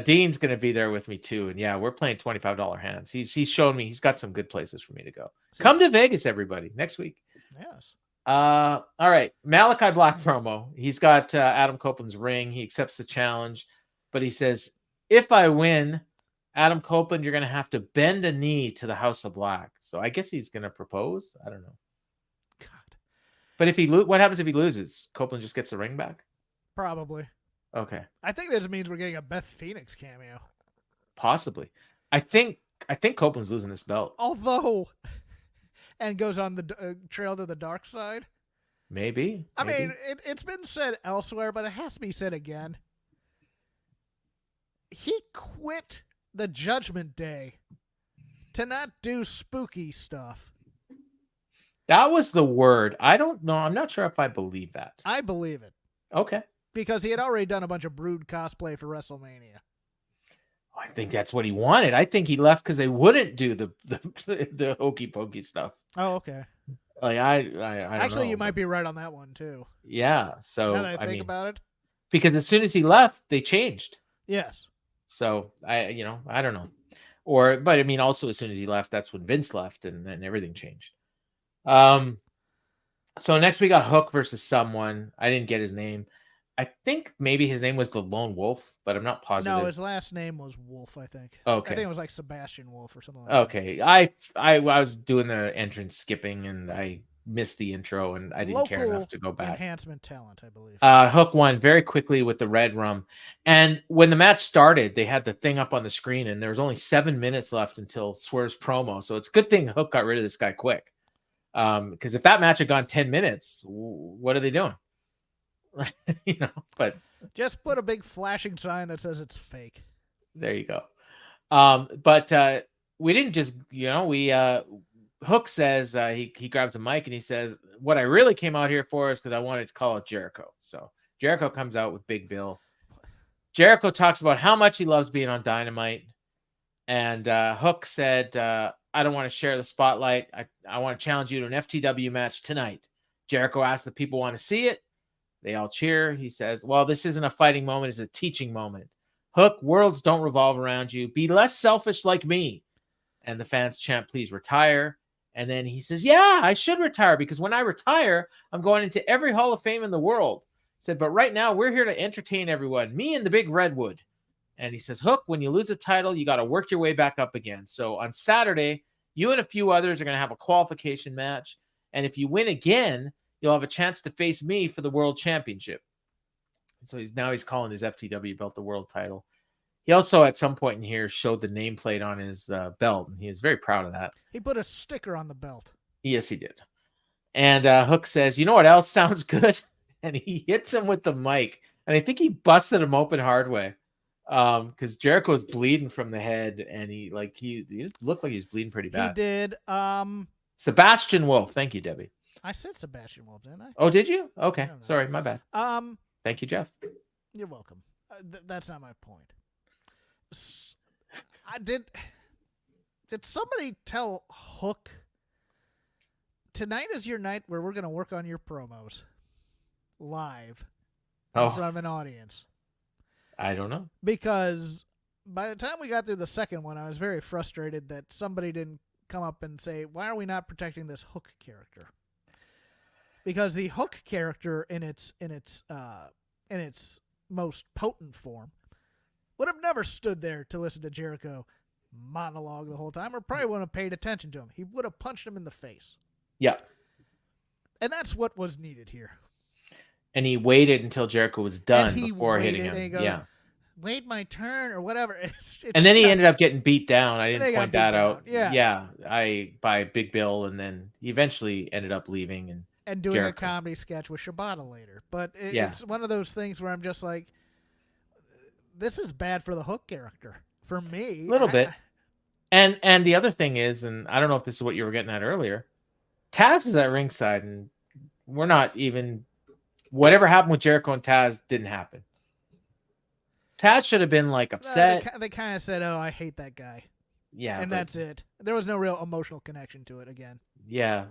Dean's going to be there with me too, and yeah, we're playing $25 hands. He's shown me he's got some good places for me to go. Come to Vegas, everybody, next week. Yes. All right. Malachi Black promo. He's got Adam Copeland's ring. He accepts the challenge, but he says, "If I win, Adam Copeland, you're going to have to bend a knee to the House of Black." So I guess he's going to propose. I don't know. God. But what happens if he loses? Copeland just gets the ring back? Probably. Okay. I think this means we're getting a Beth Phoenix cameo. Possibly. I think Copeland's losing this belt. Although, and goes on the trail to the dark side. Maybe. I mean, it's been said elsewhere, but it has to be said again. He quit the Judgment Day to not do spooky stuff. That was the word. I don't know. I'm not sure if I believe that. I believe it. Okay. Because he had already done a bunch of Brood cosplay for WrestleMania. I think that's what he wanted. I think he left because they wouldn't do the hokey pokey stuff. Oh, okay. Like I don't know. You might be right on that one too. Yeah. So now that I think about it, because as soon as he left, they changed. Yes. So I don't know. But I mean, also as soon as he left, that's when Vince left, and then everything changed. So next we got Hook versus someone. I didn't get his name. I think maybe his name was the Lone Wolf, but I'm not positive. No, his last name was Wolf, I think. Okay. I think it was like Sebastian Wolf or something like that. Okay. I was doing the entrance skipping, and I missed the intro, and I didn't care enough to go back. Enhancement talent, I believe. Hook won very quickly with the red rum. And when the match started, they had the thing up on the screen, and there was only 7 minutes left until Swerve's promo. So it's a good thing Hook got rid of this guy quick. Because if that match had gone 10 minutes, what are they doing? But just put a big flashing sign that says it's fake. There you go. But we didn't just, we Hook says he grabs a mic and he says, "What I really came out here for is because I wanted to call out Jericho." So Jericho comes out with Big Bill. Jericho talks about how much he loves being on Dynamite, and Hook said, "I don't want to share the spotlight. I want to challenge you to an FTW match tonight." Jericho asks if people want to see it. They all cheer. He says, "Well, this isn't a fighting moment; it's a teaching moment. Hook, worlds don't revolve around you. Be less selfish like me." And the fans chant, "Please retire." And then he says, "Yeah, I should retire because when I retire, I'm going into every Hall of Fame in the world." He said, "But right now, we're here to entertain everyone, me and the big Redwood." And he says, "Hook, when you lose a title, you got to work your way back up again. So on Saturday, you and a few others are going to have a qualification match. And if you win again, you'll have a chance to face me for the world championship." And so he's calling his FTW belt the world title. He also, at some point in here, showed the nameplate on his belt, and he was very proud of that. He put a sticker on the belt. Yes, he did. And Hook says, "You know what else sounds good?" And he hits him with the mic. And I think he busted him open hard way. Because Jericho's bleeding from the head, and he looked like he was bleeding pretty bad. He did. Sebastian Wolf. Thank you, Debbie. I said Sebastian Wolf, didn't I? Oh, did you? Okay. Sorry, my bad. Thank you, Jeff. You're welcome. That's not my point. Did somebody tell Hook tonight is your night where we're going to work on your promos live in front of an audience? I don't know. Because by the time we got through the second one, I was very frustrated that somebody didn't come up and say, "Why are we not protecting this Hook character?" Because the Hook character in its most potent form would have never stood there to listen to Jericho monologue the whole time, or probably wouldn't have paid attention to him. He would have punched him in the face. Yeah. And that's what was needed here. And he waited until Jericho was done before hitting him. And he goes, "Wait my turn," or whatever. And then he ended up getting beat down. I didn't point that out. Yeah. By Big Bill, and then he eventually ended up leaving and doing a comedy sketch with Shibata later. But it's one of those things where I'm just like, this is bad for the Hook character for me. A little bit. And the other thing is, and I don't know if this is what you were getting at earlier, Taz is at ringside, and we're not even. Whatever happened with Jericho and Taz didn't happen. Taz should have been like upset. They kind of said, "Oh, I hate that guy." Yeah, and that's it. There was no real emotional connection to it again. Yeah,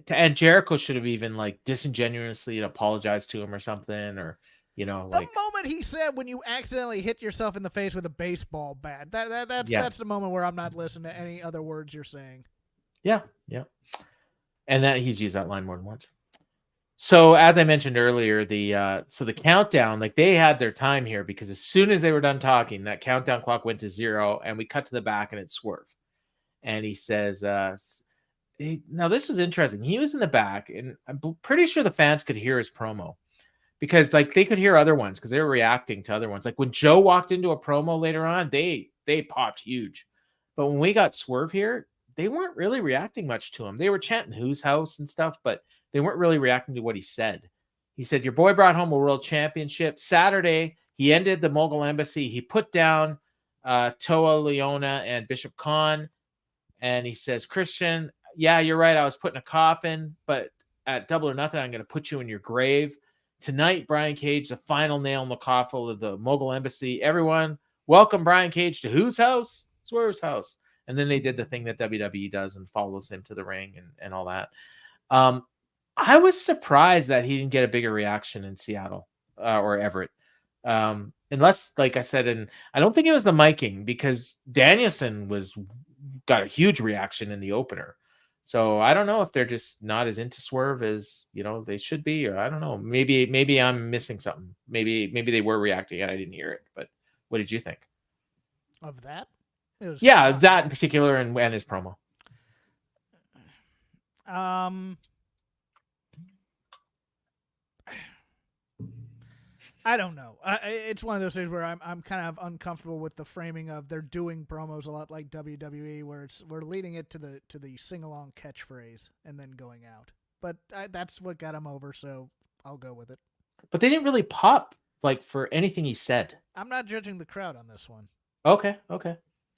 and Jericho should have even like disingenuously apologized to him or something, or the moment he said, "When you accidentally hit yourself in the face with a baseball bat," that's the moment where I'm not listening to any other words you're saying. Yeah, and that he's used that line more than once. So as I mentioned earlier, the countdown, like they had their time here because as soon as they were done talking, that countdown clock went to 0, and we cut to the back and it's Swerve, and he says, now this was interesting. He was in the back, and I'm pretty sure the fans could hear his promo because like they could hear other ones because they were reacting to other ones. Like when Joe walked into a promo later on, they popped huge, but when we got Swerve here, they weren't really reacting much to him. They were chanting "Whose House" and stuff, but they weren't really reacting to what he said. He said, "Your boy brought home a world championship. Saturday, he ended the Mogul Embassy. He put down Toa Leona and Bishop Khan." And he says, "Christian, yeah, you're right. I was put in a coffin, but at Double or Nothing, I'm going to put you in your grave. Tonight, Brian Cage, the final nail in the coffin of the Mogul Embassy. Everyone, welcome Brian Cage to whose house? Swerve's house." And then they did the thing that WWE does and follows him to the ring and all that. I was surprised that he didn't get a bigger reaction in Seattle or Everett. Unless, like I said, and I don't think it was the miking because Danielson got a huge reaction in the opener. So I don't know if they're just not as into Swerve as they should be, or I don't know. Maybe I'm missing something. Maybe they were reacting and I didn't hear it. But what did you think of that? That in particular and his promo. I don't know. It's one of those things where I'm kind of uncomfortable with the framing of they're doing promos a lot like WWE, where we're leading it to the sing along catchphrase and then going out. But that's what got him over, so I'll go with it. But they didn't really pop like for anything he said. I'm not judging the crowd on this one. Okay.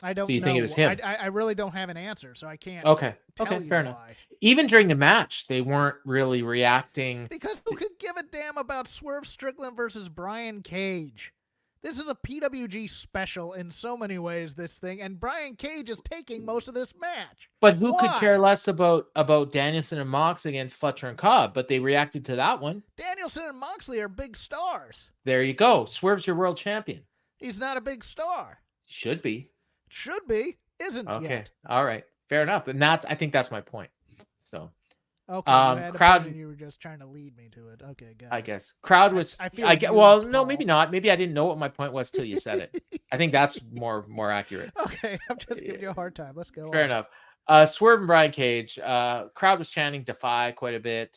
I don't So you know. think it was him? I really don't have an answer, so I can't Okay. tell Okay. you Fair enough. why. Even during the match, they weren't really reacting. Because who could give a damn about Swerve Strickland versus Brian Cage? This is a PWG special in so many ways, this thing, and Brian Cage is taking most of this match. But who Why? could care less about Danielson and Mox against Fletcher and Cobb? But they reacted to that one. Danielson and Moxley are big stars. There you go. Swerve's your world champion. He's not a big star. Should be. Should be. Isn't Okay. yet. All right. Fair enough. And I think that's my point. So. Okay, you had crowd. A point and you were just trying to lead me to it. Okay, got it. I guess crowd was. I feel well, used, no, Paul. maybe not. Maybe I didn't know what my point was till you said it. I think that's more accurate. Okay, I'm just giving you a hard time. Let's go. Fair enough. Swerve and Brian Cage. Crowd was chanting "Defy" quite a bit.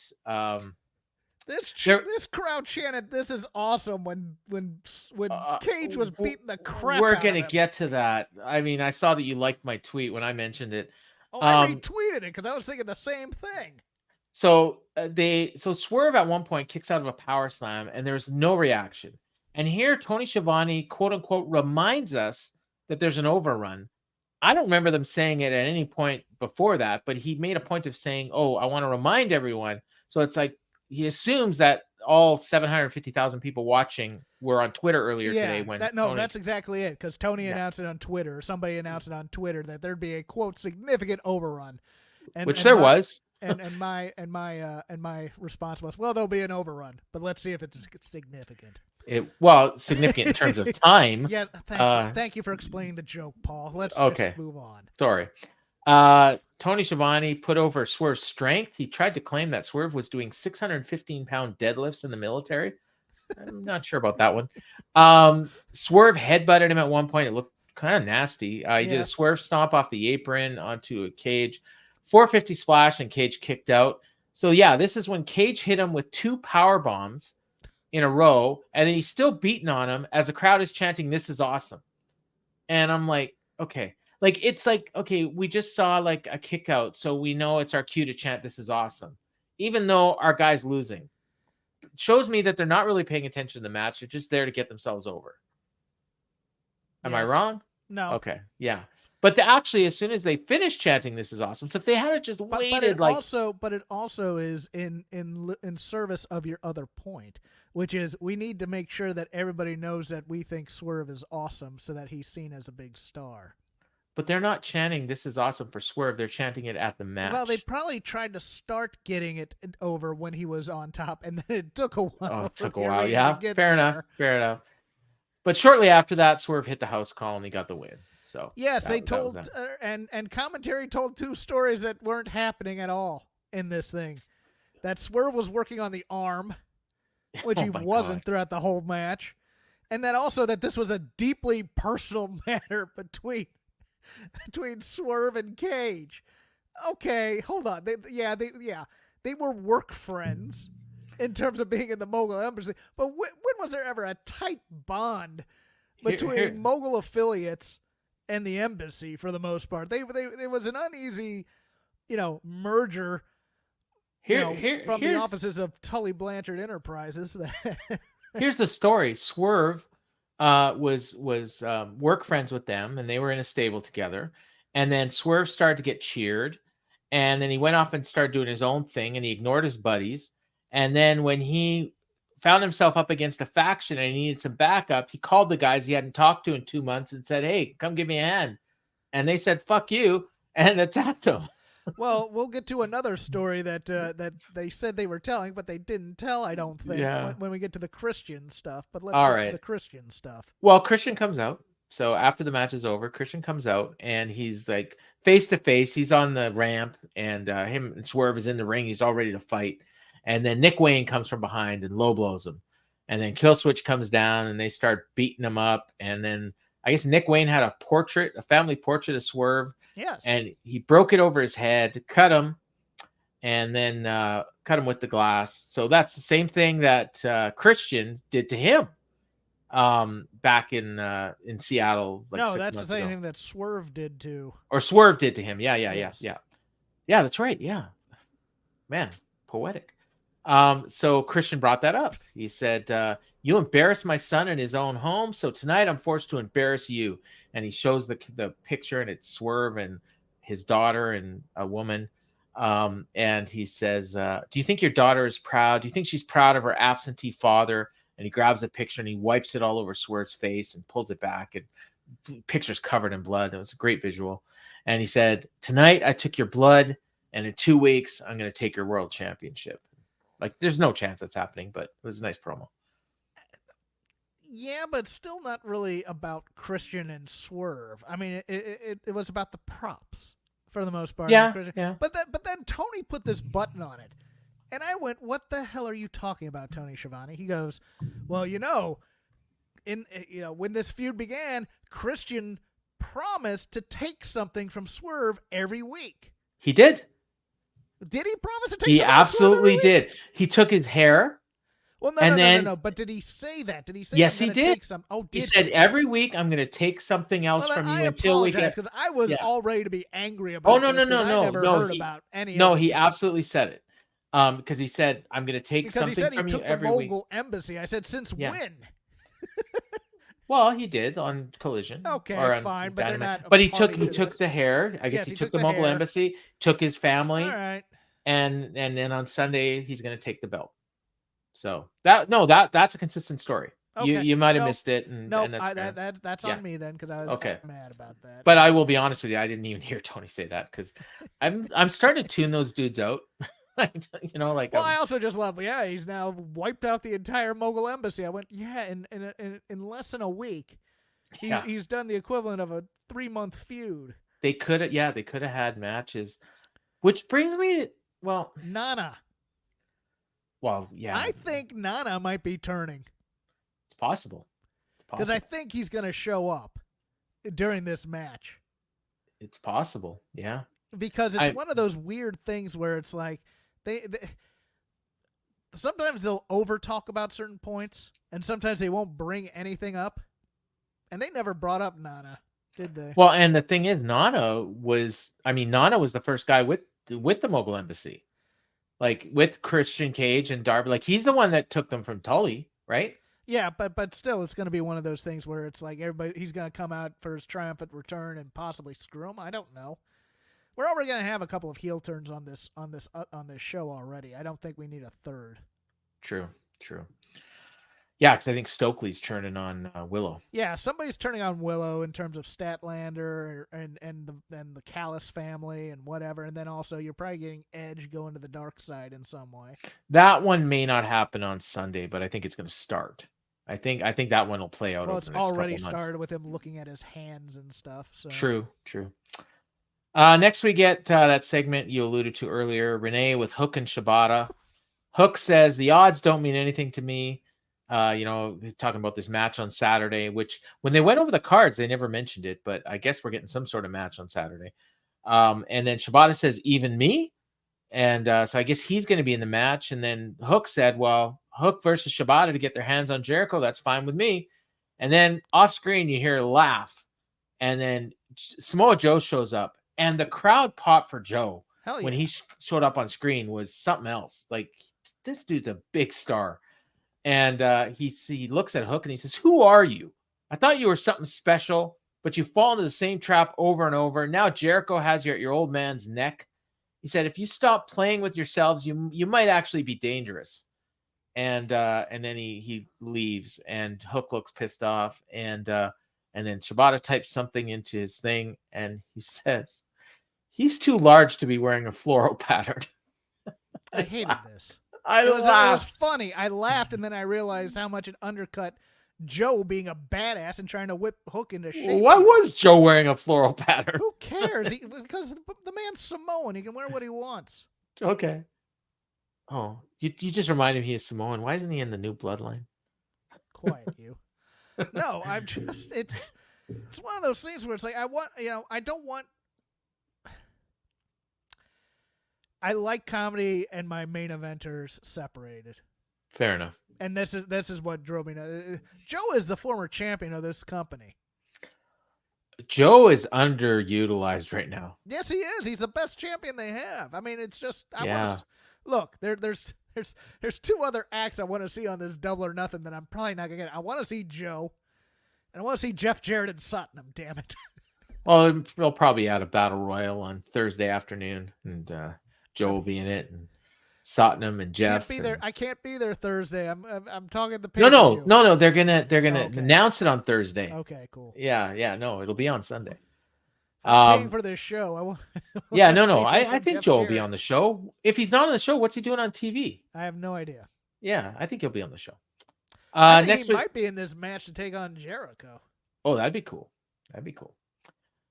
This crowd chanted, "This is awesome!" when Cage was beating the crap. We're out gonna of him. get to that. I mean, I saw that you liked my tweet when I mentioned it. Oh, I retweeted it because I was thinking the same thing. So Swerve at one point kicks out of a power slam and there's no reaction. And here Tony Schiavone, quote unquote, reminds us that there's an overrun. I don't remember them saying it at any point before that, but he made a point of saying, "Oh, I want to remind everyone." So it's like he assumes that all 750,000 people watching were on Twitter earlier today. When that's exactly it. Because Tony announced it on Twitter, or somebody announced it on Twitter that there'd be a quote significant overrun, which there was. And my response was, well, there'll be an overrun, but let's see if it's significant. Significant in terms of time. Yeah, thank you for explaining the joke, Paul. Let's move on. Sorry. Tony Schiavone put over Swerve's strength. He tried to claim that Swerve was doing 615-pound deadlifts in the military. I'm not sure about that one. Swerve headbutted him at one point. It looked kind of nasty. He did a Swerve stomp off the apron onto a Cage. 450 splash and Cage kicked out. So yeah, this is when Cage hit him with 2 power bombs in a row, and then he's still beating on him as the crowd is chanting, "This is awesome." And I'm like, okay. Like, it's like, okay, we just saw like a kick out, so we know it's our cue to chant, "This is awesome." Even though our guy's losing. It shows me that they're not really paying attention to the match. They're just there to get themselves over. Am I wrong? No. Okay. Yeah. But actually, as soon as they finished chanting, "This is awesome." So if they had just waited, but it also is in service of your other point, which is we need to make sure that everybody knows that we think Swerve is awesome, so that he's seen as a big star. But they're not chanting "This is awesome" for Swerve. They're chanting it at the match. Well, they probably tried to start getting it over when he was on top, and then it took a while. Oh, it took a while. Yeah, fair enough. But shortly after that, Swerve hit the house call and he got the win. So yes, they told and commentary told 2 stories that weren't happening at all in this thing. That Swerve was working on the arm, which he wasn't throughout the whole match, and that also that this was a deeply personal matter between Swerve and Cage. Okay, hold on. They were work friends in terms of being in the Mogul Embassy. But when was there ever a tight bond between Mogul affiliates and the embassy? For the most part, there was an uneasy, merger. From the offices of Tully Blanchard Enterprises. Here's the story. Swerve was work friends with them, and they were in a stable together. And then Swerve started to get cheered, and then he went off and started doing his own thing, and he ignored his buddies. And then when he found himself up against a faction and he needed some backup, he called the guys he hadn't talked to in 2 months and said, "Hey, come give me a hand." And they said, "Fuck you," and attacked him. Well, we'll get to another story that they said they were telling, but they didn't tell, I don't think, when we get to the Christian stuff. But let's get to the Christian stuff. Well, Christian comes out. So after the match is over, Christian comes out, and he's like face to face. He's on the ramp, and him and Swerve is in the ring. He's all ready to fight. And then Nick Wayne comes from behind and low blows him. And then Killswitch comes down, and they start beating him up. And then I guess Nick Wayne had a family portrait of Swerve. Yes. And he broke it over his head, cut him, and then cut him with the glass. So that's the same thing that Christian did to him back in Seattle. Like no, 6 that's months the same ago. thing that Swerve did to. Or Swerve did to him. Yeah. Yes. Yeah, that's right. Yeah. Man, poetic. So Christian brought that up. He said, you embarrassed my son in his own home, so tonight I'm forced to embarrass you. And he shows the picture, and it's Swerve and his daughter and a woman. And he says, do you think your daughter is proud? Do you think she's proud of her absentee father? And he grabs a picture and he wipes it all over Swerve's face and pulls it back. And the picture's covered in blood. It was a great visual. And he said, tonight I took your blood, and in 2 weeks, I'm going to take your world championship. Like, there's no chance that's happening, but it was a nice promo. Yeah, but still not really about Christian and Swerve. I mean, it was about the props for the most part. Yeah. But then Tony put this button on it, and I went, "What the hell are you talking about, Tony Schiavone?" He goes, "Well, when this feud began, Christian promised to take something from Swerve every week." He did. Did he promise to take? He absolutely did. He took his hair. Well, no. But did he say that? Did he say? Yes, he did. Take some? Oh, did he said every week I'm going to take something else from you until we get. Because I was all ready to be angry about. Oh no! I never heard about any. No, he absolutely said it. Because he said I'm going to take something from you every week. Because he said he took the Mogul Embassy. I said since when? Well, he did on Collision. Okay, fine, but they're not. But he took the hair. I guess he took the Mogul Embassy. Took his family. All right. And then on Sunday he's going to take the belt. So that's a consistent story. Okay. You might have missed it. That's on me then, because I was mad about that. But I will be honest with you, I didn't even hear Tony say that, because I'm starting to tune those dudes out. Well, I also just love. Yeah, he's now wiped out the entire Mogul Embassy. I went, in less than a week, he's done the equivalent of a 3-month feud. They could have had matches, which brings me. Well, Nana. Well, yeah. I think Nana might be turning. It's possible. Because I think he's going to show up during this match. It's possible, yeah. Because it's one of those weird things where it's like they sometimes they'll over talk about certain points, and sometimes they won't bring anything up. And they never brought up Nana, did they? Well, and the thing is, Nana was the first guy with the Mogul Embassy, like with Christian Cage and Darby. Like, he's the one that took them from Tully, right? Yeah, but still, it's going to be one of those things where it's like he's going to come out for his triumphant return and possibly screw him. I don't know. We're already going to have a couple of heel turns on this show already. I don't think we need a third. True. Yeah, because I think Stokely's turning on Willow. Yeah, somebody's turning on Willow in terms of Statlander and the Callis family and whatever, and then also you're probably getting Edge going to the dark side in some way. That one may not happen on Sunday, but I think it's going to start. I think that one will play out. Well, it's already started with him looking at his hands and stuff. So True. Next we get that segment you alluded to earlier, Renee with Hook and Shibata. Hook says the odds don't mean anything to me. He's talking about this match on Saturday, which when they went over the cards, they never mentioned it, but I guess we're getting some sort of match on Saturday. And then Shibata says, even me? And so I guess he's going to be in the match. And then Hook said, well, Hook versus Shibata to get their hands on Jericho, that's fine with me. And then off screen, you hear a laugh. And then Samoa Joe shows up. And the crowd popped for Joe when he showed up on screen was something else. Like, this dude's a big star. And he looks at Hook and he says, who are you? I thought you were something special, but you fall into the same trap over and over. Now Jericho has your old man's neck. He said, if you stop playing with yourselves, you might actually be dangerous. And then he leaves, and Hook looks pissed off. And then Shibata types something into his thing, and he says, he's too large to be wearing a floral pattern. I hated this. It was funny. I laughed, and then I realized how much it undercut Joe being a badass and trying to whip Hook into shape. Why was Joe wearing a floral pattern? Who cares? Because the man's Samoan. He can wear what he wants. Okay. Oh, you just reminded me he is Samoan. Why isn't he in the new bloodline? Quiet you. No, I'm just it's one of those things where it's like I like comedy and my main eventers separated. Fair enough. And this is what drove me nuts. Joe is the former champion of this company. Joe is underutilized right now. Yes, he is. He's the best champion they have. I mean, it's just Look, there's There's two other acts I want to see on this Double or Nothing that I'm probably not gonna get. I want to see Joe, and I want to see Jeff Jarrett and Satnam. Damn it. Well, they'll probably add a battle royal on Thursday afternoon, and Joe will be in it, and Satnam and Jeff. I can't be there Thursday. I'm talking the No. They're gonna Okay. announce it on Thursday. Okay, cool. Yeah. No, it'll be on Sunday. I'm paying for this show. I want. Yeah, no. I think Joe will be on the show. If he's not on the show, what's he doing on TV? I have no idea. Yeah, I think he'll be on the show. I think next he week might be in this match to take on Jericho. Oh, that'd be cool.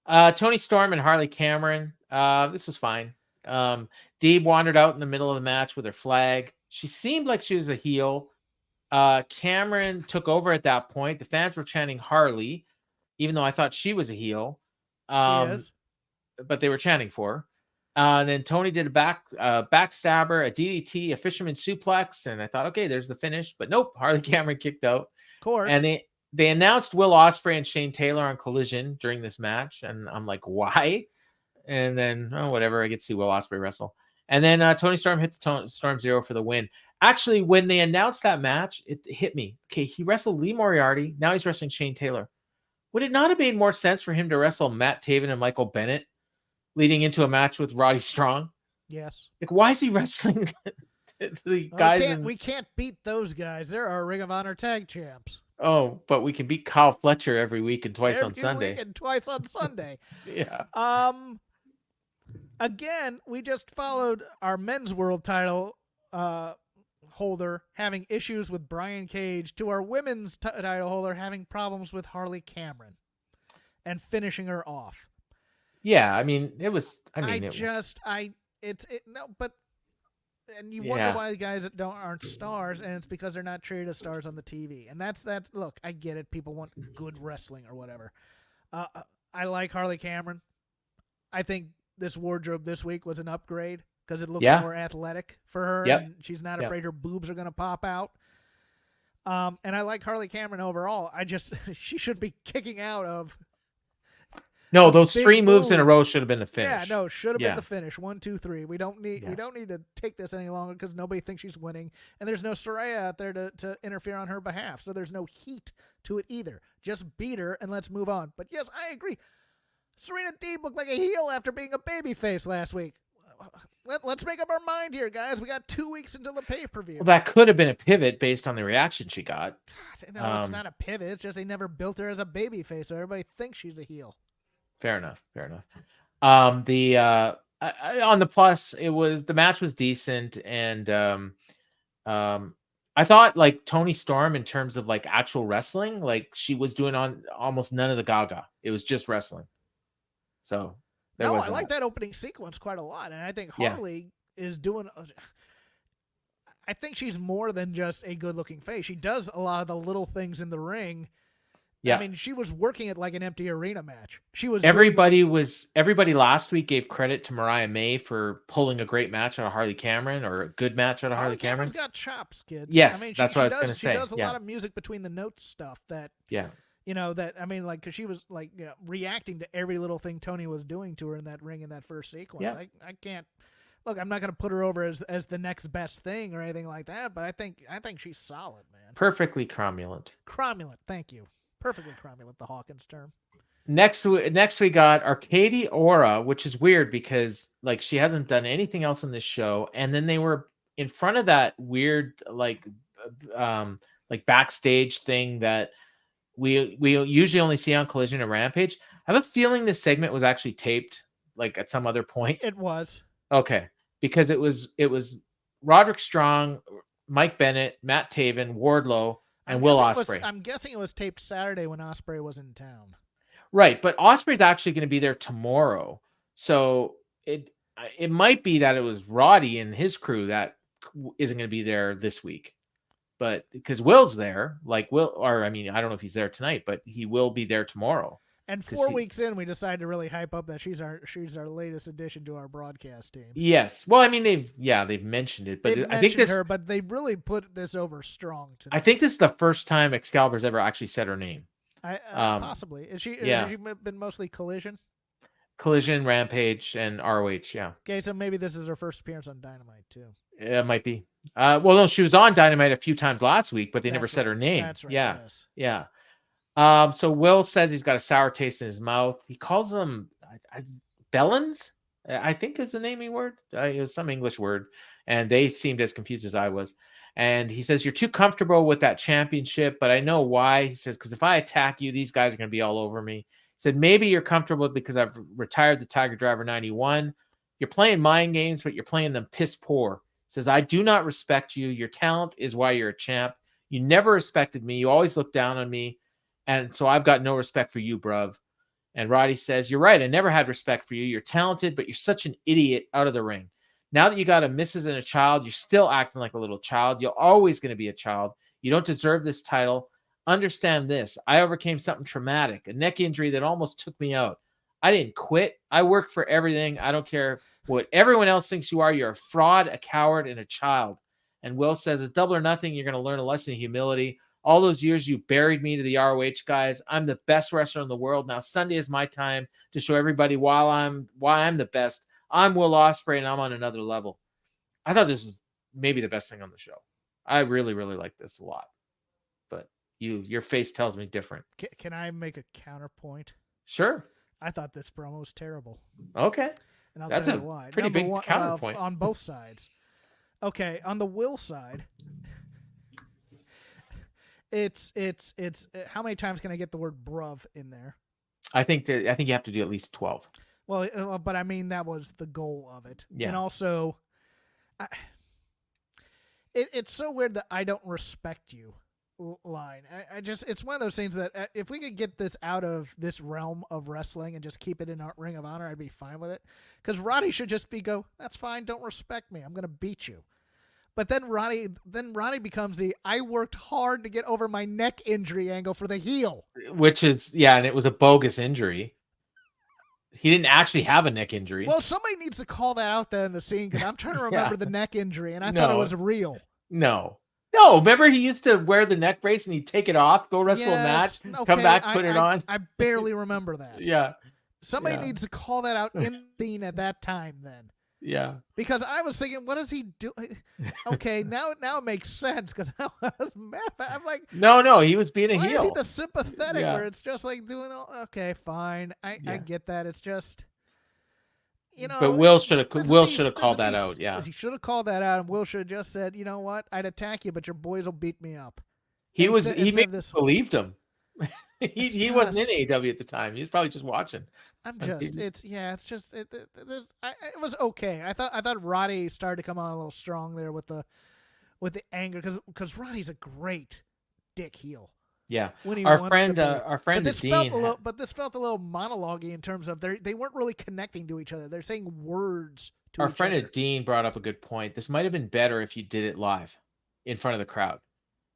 Toni Storm and Harley Cameron. This was fine. Deeb wandered out in the middle of the match with her flag. She seemed like she was a heel. Cameron took over at that point. The fans were chanting Harley, even though I thought she was a heel. But they were chanting for her. And then Toni did a backstabber, a DDT, a fisherman suplex, and I thought, okay, there's the finish. But nope, Harley Cameron kicked out. Of course. And they announced Will Ospreay and Shane Taylor on Collision during this match, and I'm like, why? And then whatever, I get to see Will Ospreay wrestle. And then Toni Storm hit the Storm Zero for the win. Actually, when they announced that match, it hit me. Okay, he wrestled Lee Moriarty. Now he's wrestling Shane Taylor. Would it not have made more sense for him to wrestle Matt Taven and Michael Bennett leading into a match with Roddy Strong? Yes. Like, why is he wrestling the guys? We can't beat those guys. They're our Ring of Honor tag champs. Oh, but we can beat Kyle Fletcher every week and twice on Sunday. Every week and twice on Sunday. Yeah. Again, we just followed our men's world title holder having issues with Brian Cage to our women's title holder having problems with Harley Cameron and finishing her off. Yeah, I mean, it was. And you wonder why the guys that aren't stars, and it's because they're not treated as stars on the TV. And that's look, I get it. People want good wrestling or whatever. I like Harley Cameron. I think this wardrobe this week was an upgrade because it looks more athletic for her. Yep. And she's not afraid her boobs are going to pop out. And I like Harley Cameron overall. She should be kicking out of. No, those three moves in a row should have been the finish. Yeah, no, should have been the finish. 1, 2, 3. We don't need to take this any longer because nobody thinks she's winning, and there's no Saraya out there to interfere on her behalf. So there's no heat to it either. Just beat her and let's move on. But yes, I agree. Serena Deeb looked like a heel after being a babyface last week. Let's make up our mind here, guys. We got 2 weeks until the pay-per-view. Well, that could have been a pivot based on the reaction she got. God, no, it's not a pivot. It's just they never built her as a babyface, so everybody thinks she's a heel. Fair enough. On the plus, the match was decent, and I thought like Toni Storm in terms of like actual wrestling, like she was doing on almost none of the Gaga. It was just wrestling. So I like that opening sequence quite a lot, and I think Harley is doing. I think she's more than just a good-looking face. She does a lot of the little things in the ring. Yeah, I mean, she was working at like an empty arena match. Everybody last week gave credit to Mariah May for pulling a great match out of Harley Cameron or a good match out of Harley Cameron. Cameron's got chops, kids. Yes, I mean, that's what I was going to say. She does a lot of music between the notes stuff that. Yeah. Because she was like reacting to every little thing Toni was doing to her in that ring in that first sequence. Yeah. I can't. Look, I'm not going to put her over as the next best thing or anything like that, but I think she's solid, man. Perfectly cromulent. Cromulent, thank you. Perfectly cromulent, the Hawkins term. Next we got Arcady Aura, which is weird because like she hasn't done anything else on this show, and then they were in front of that weird like backstage thing that we usually only see on Collision and Rampage. I have a feeling this segment was actually taped like at some other point. It was. Okay, because it was Roderick Strong, Mike Bennett, Matt Taven, Wardlow, and Will Ospreay. I'm guessing it was taped Saturday when Ospreay was in town. Right, but Ospreay's actually going to be there tomorrow. So it might be that it was Roddy and his crew that isn't going to be there this week. But because Will's there, I don't know if he's there tonight, but he will be there tomorrow. And 4 weeks in, we decided to really hype up that she's our latest addition to our broadcast team. Yes. Well, I mean, they've mentioned it, but I think but they really put this over strong tonight. I think this is the first time Excalibur's ever actually said her name. Possibly. Has she been mostly Collision? Collision, Rampage, and ROH, yeah. Okay, so maybe this is her first appearance on Dynamite, too. It might be. Well, no, she was on Dynamite a few times last week, but they never said her name. That's right. Yeah. Yes. Yeah. So Will says he's got a sour taste in his mouth. He calls them Bellins, I think is the naming word. It was some English word, and they seemed as confused as I was. And he says, you're too comfortable with that championship, but I know why. He says, because if I attack you, these guys are going to be all over me. He said, maybe you're comfortable because I've retired the Tiger Driver 91. You're playing mind games, but you're playing them piss poor. He says, I do not respect you. Your talent is why you're a champ. You never respected me. You always looked down on me. And so I've got no respect for you, bruv. And Roddy says, you're right. I never had respect for you. You're talented, but you're such an idiot out of the ring. Now that you got a missus and a child, you're still acting like a little child. You're always going to be a child. You don't deserve this title. Understand this. I overcame something traumatic, a neck injury that almost took me out. I didn't quit. I worked for everything. I don't care what everyone else thinks you are. You're a fraud, a coward, and a child. And Will says, at Double or Nothing, you're going to learn a lesson of humility. All those years you buried me to the ROH guys. I'm the best wrestler in the world. Now Sunday is my time to show everybody why I'm the best. I'm Will Ospreay, and I'm on another level. I thought this was maybe the best thing on the show. I really, really like this a lot. But your face tells me different. Can I make a counterpoint? Sure. I thought this promo was terrible. Okay. And I'll That's tell a you why. pretty big counterpoint. On both sides. Okay, on the Will side, it's how many times can I get the word bruv in there? I think you have to do at least 12. Well, but I mean that was the goal of it. Yeah. And also, it's so weird that I don't respect you line. I just, it's one of those things that if we could get this out of this realm of wrestling and just keep it in our Ring of Honor, I'd be fine with it. Because Roddy should just go, that's fine, don't respect me, I'm going to beat you. But then Roddy becomes the I worked hard to get over my neck injury angle for the heel. Which is, yeah, and it was a bogus injury. He didn't actually have a neck injury. Well, somebody needs to call that out there in the scene because I'm trying to remember the neck injury, and I thought it was real. No, remember he used to wear the neck brace and he'd take it off, go wrestle a match, come back, put it on. I barely remember that. Yeah. Somebody needs to call that out in the scene at that time then. Yeah. Because I was thinking, what does he do? Okay, now it makes sense because I was mad. I'm like, no, he was being a heel. Why is he the sympathetic where it's just like doing all, okay, fine. I get that. It's just, But Will should have called that out. Yeah. He should have called that out, and Will should have just said, you know what? I'd attack you, but your boys will beat me up. He believed him. he wasn't in AEW at the time. He was probably just watching. It was okay. I thought Roddy started to come on a little strong there with the anger because Roddy's a great dick heel. Yeah, when he our friend Dean. But this felt a little monologue-y in terms of they weren't really connecting to each other. They're saying words to our each friend other. Dean brought up a good point. This might have been better if you did it live, in front of the crowd,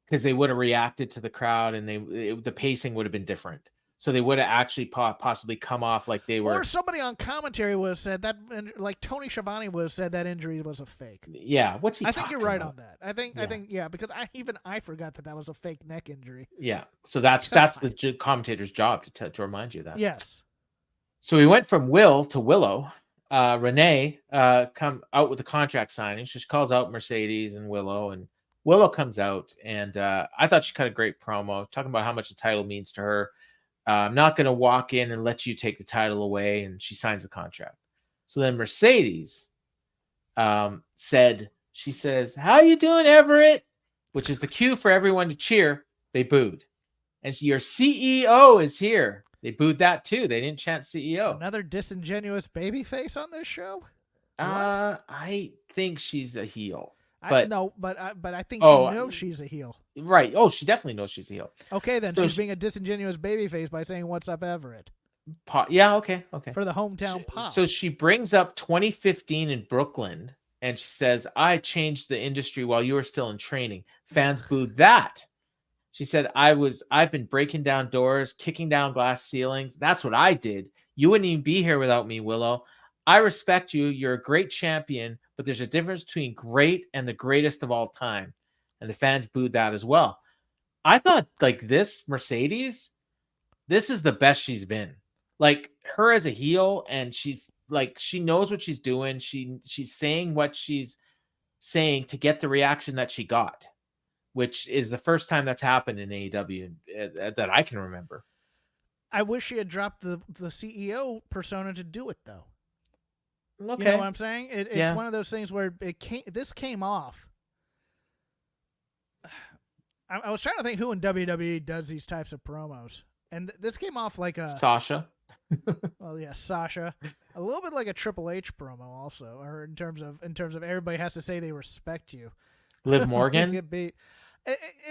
because they would have reacted to the crowd and the pacing would have been different. So they would have actually possibly come off like they were. Or somebody on commentary would have said that, like Tony Schiavone would have said that injury was a fake. Yeah, what's he? I think you're right about? on that. I think because I forgot that was a fake neck injury. Yeah, so that's the commentator's job to remind you of that. Yes. So we went from Will to Willow. Renee come out with a contract signing. She calls out Mercedes and Willow, and Willow comes out, and I thought she cut a great promo talking about how much the title means to her. I'm not going to walk in and let you take the title away. And she signs the contract. So then Mercedes she says, how you doing, Everett? Which is the cue for everyone to cheer. They booed. And so your CEO is here. They booed that too. They didn't chant CEO. Another disingenuous babyface on this show? I think she's a heel. But I think you know she's a heel. Right. Oh, she definitely knows she's a heel. Okay, then she's being a disingenuous babyface by saying, what's up, Everett? Yeah, okay. For the hometown pop. So she brings up 2015 in Brooklyn, and she says, I changed the industry while you were still in training. Fans booed that. She said, I've been breaking down doors, kicking down glass ceilings. That's what I did. You wouldn't even be here without me, Willow. I respect you. You're a great champion, but there's a difference between great and the greatest of all time. And the fans booed that as well. I thought, like, this Mercedes, this is the best she's been. Like, her as a heel, and she's like, she knows what she's doing. She's saying what she's saying to get the reaction that she got, which is the first time that's happened in AEW that I can remember. I wish she had dropped the CEO persona to do it, though. Okay. You know what I'm saying? It's one of those things where this came off. I was trying to think who in WWE does these types of promos, and this came off like a Sasha. Well, yeah, Sasha, a little bit like a Triple H promo, also, or in terms of everybody has to say they respect you. Liv Morgan. It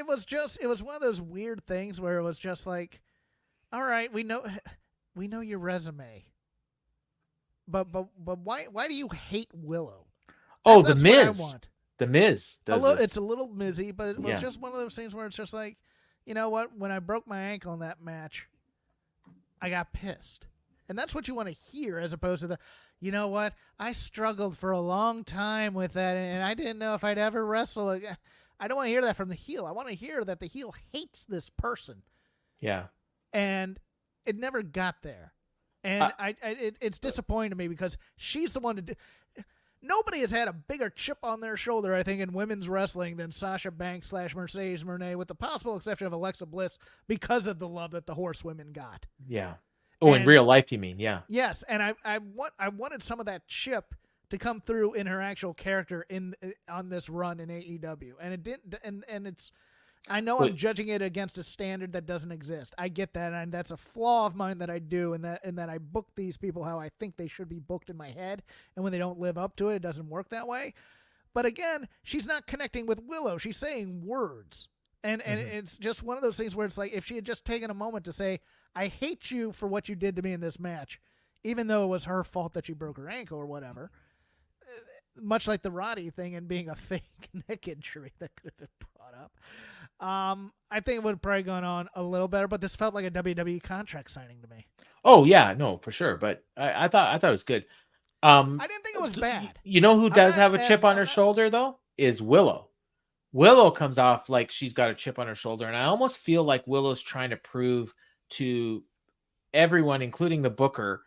was one of those weird things where it was just like, all right, we know your resume, but why do you hate Willow? Oh, that's the Miz. what I want. The Miz does it's a little Mizzy, but it was just one of those things where it's just like, you know what? When I broke my ankle in that match, I got pissed. And that's what you want to hear, as opposed to you know what? I struggled for a long time with that, and I didn't know if I'd ever wrestle again. I don't want to hear that from the heel. I want to hear that the heel hates this person. Yeah. And it never got there. And it's disappointing to me because she's the one to do. Nobody has had a bigger chip on their shoulder, I think, in women's wrestling than Sasha Banks / Mercedes Moné, with the possible exception of Alexa Bliss, because of the love that the horsewomen got. Yeah. Oh, in real life, you mean? Yeah. Yes, and I wanted some of that chip to come through in her actual character on this run in AEW, and it didn't. And it's, I know I'm judging it against a standard that doesn't exist. I get that, and that's a flaw of mine that I do, and that I book these people how I think they should be booked in my head, and when they don't live up to it, it doesn't work that way. But again, she's not connecting with Willow. She's saying words. And it's just one of those things where it's like, if she had just taken a moment to say, I hate you for what you did to me in this match, even though it was her fault that she broke her ankle or whatever, much like the Roddy thing and being a fake neck injury that could have been brought up. I think it would have probably gone on a little better, but this felt like a WWE contract signing to me. Oh, yeah, no, for sure. But I thought it was good. I didn't think it was bad. You know who does have a chip on her shoulder, though? Is Willow. Willow comes off like she's got a chip on her shoulder, and I almost feel like Willow's trying to prove to everyone, including the booker,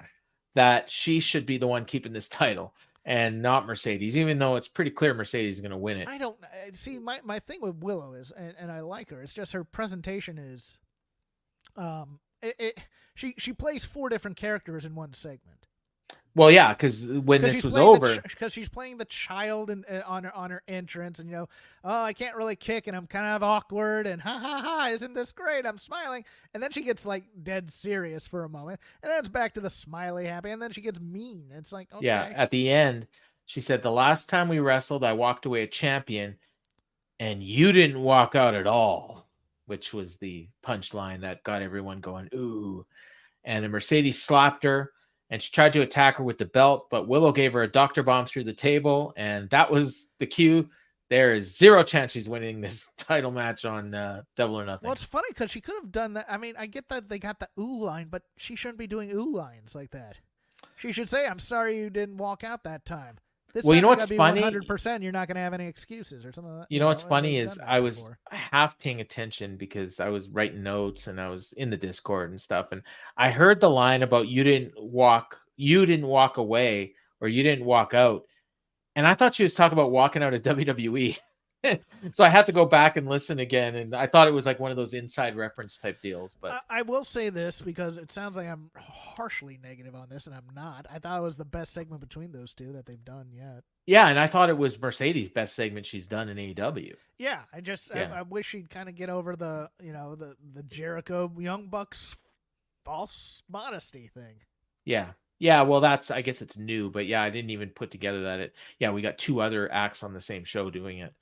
that she should be the one keeping this title and not Mercedes, even though it's pretty clear Mercedes is going to win it. I don't see my thing with Willow is, and I like her. It's just her presentation is, she plays 4 different characters in one segment. Well, yeah, because when this was over, because she's playing the child on her entrance, and I can't really kick, and I'm kind of awkward, and ha ha ha, isn't this great? I'm smiling, and then she gets like dead serious for a moment, and then it's back to the smiley happy, and then she gets mean. It's like, okay. Yeah, at the end, she said, "The last time we wrestled, I walked away a champion, and you didn't walk out at all," which was the punchline that got everyone going, ooh. And then Mercedes slapped her. And she tried to attack her with the belt, but Willow gave her a doctor bomb through the table, and that was the cue. There is 0 chance she's winning this title match on Double or Nothing. Well, it's funny because she could have done that. I mean, I get that they got the ooh line, but she shouldn't be doing ooh lines like that. She should say, "I'm sorry you didn't walk out that time. This time you know what's funny? 100%. You're not going to have any excuses or something like that." You know what's funny is I was half paying attention because I was writing notes and I was in the Discord and stuff, and I heard the line about you didn't walk away, or you didn't walk out, and I thought she was talking about walking out of WWE. So I had to go back and listen again, and I thought it was like one of those inside reference type deals. But I will say this, because it sounds like I'm harshly negative on this, and I'm not. I thought it was the best segment between those two that they've done yet. Yeah, and I thought it was Mercedes' best segment she's done in AEW. Yeah, I wish she'd kind of get over the Jericho Young Bucks false modesty thing. Yeah, well, I guess it's new, but yeah, I didn't even put together that we got 2 other acts on the same show doing it.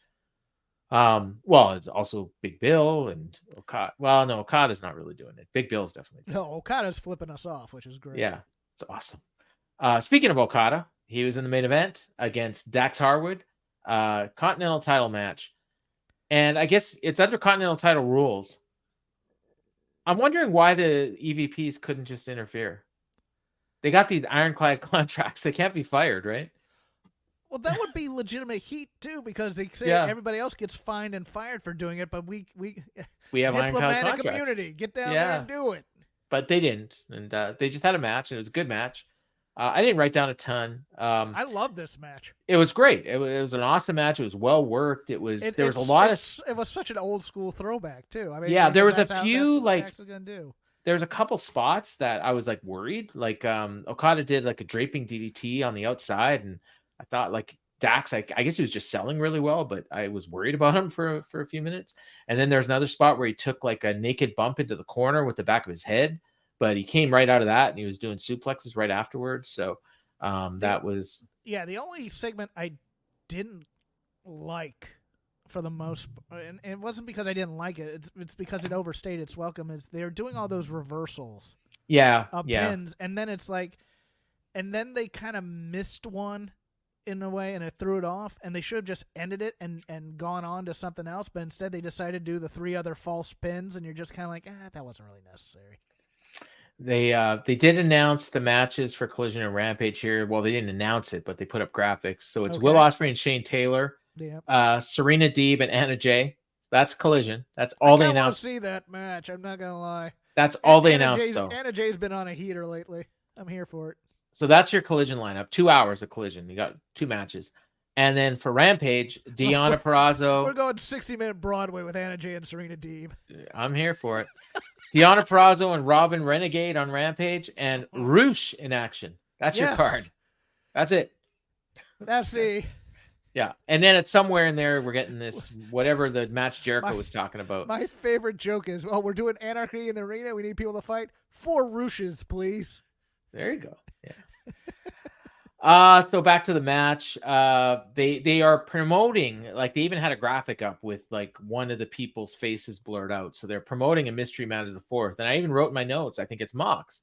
Well, it's also Big Bill and Okada. Well, no, Okada's not really doing it. Big Bill's definitely doing it. No, Okada's flipping us off, which is great. Yeah, it's awesome. Speaking of Okada, he was in the main event against Dax Harwood, Continental title match. And I guess it's under Continental title rules. I'm wondering why the EVPs couldn't just interfere. They got these ironclad contracts. They can't be fired, right? Well, that would be legitimate heat too, because they say everybody else gets fined and fired for doing it, but we have diplomatic immunity. Get down there and do it. But they didn't, and they just had a match, and it was a good match. I didn't write down a ton. I love this match. It was great. It was an awesome match. It was well worked. There was a lot of. It was such an old school throwback too. I mean, yeah, there was a that's few what like. Dax is gonna do. There's a couple spots that I was like worried. Like Okada did like a draping DDT on the outside, and I thought like Dax, I guess he was just selling really well, but I was worried about him for a few minutes. And then there's another spot where he took like a naked bump into the corner with the back of his head, but he came right out of that and he was doing suplexes right afterwards. So that was the only segment I didn't like for the most, and it wasn't because I didn't like it. It's because it overstayed its welcome. Is they're doing all those reversals, pins, and then it's like, and then they kind of missed one in a way, and it threw it off. And they should have just ended it and gone on to something else. But instead, they decided to do the 3 other false pins, and you're just kind of like, that wasn't really necessary. They did announce the matches for Collision and Rampage here. Well, they didn't announce it, but they put up graphics. So it's Will Ospreay and Shane Taylor, Serena Deeb and Anna Jay. That's Collision. That's all they announced. I want to see that match. I'm not gonna lie. That's all they announced, though. Anna Jay's been on a heater lately. I'm here for it. So that's your Collision lineup. 2 hours of Collision. You got 2 matches. And then for Rampage, Deonna Purrazzo. We're going 60-minute Broadway with Anna Jay and Serena Deeb. I'm here for it. Deonna Purrazzo and Robin Renegade on Rampage, and Roosh in action. That's your card. That's it. That's the. Yeah. And then it's somewhere in there, we're getting this, whatever the match Jericho was talking about. My favorite joke is, we're doing Anarchy in the arena. We need people to fight. 4 Rooshes, please. There you go. Yeah. So back to the match. They are promoting, like they even had a graphic up with like one of the people's faces blurred out. So they're promoting a mystery match as the 4th. And I even wrote in my notes, I think it's Mox.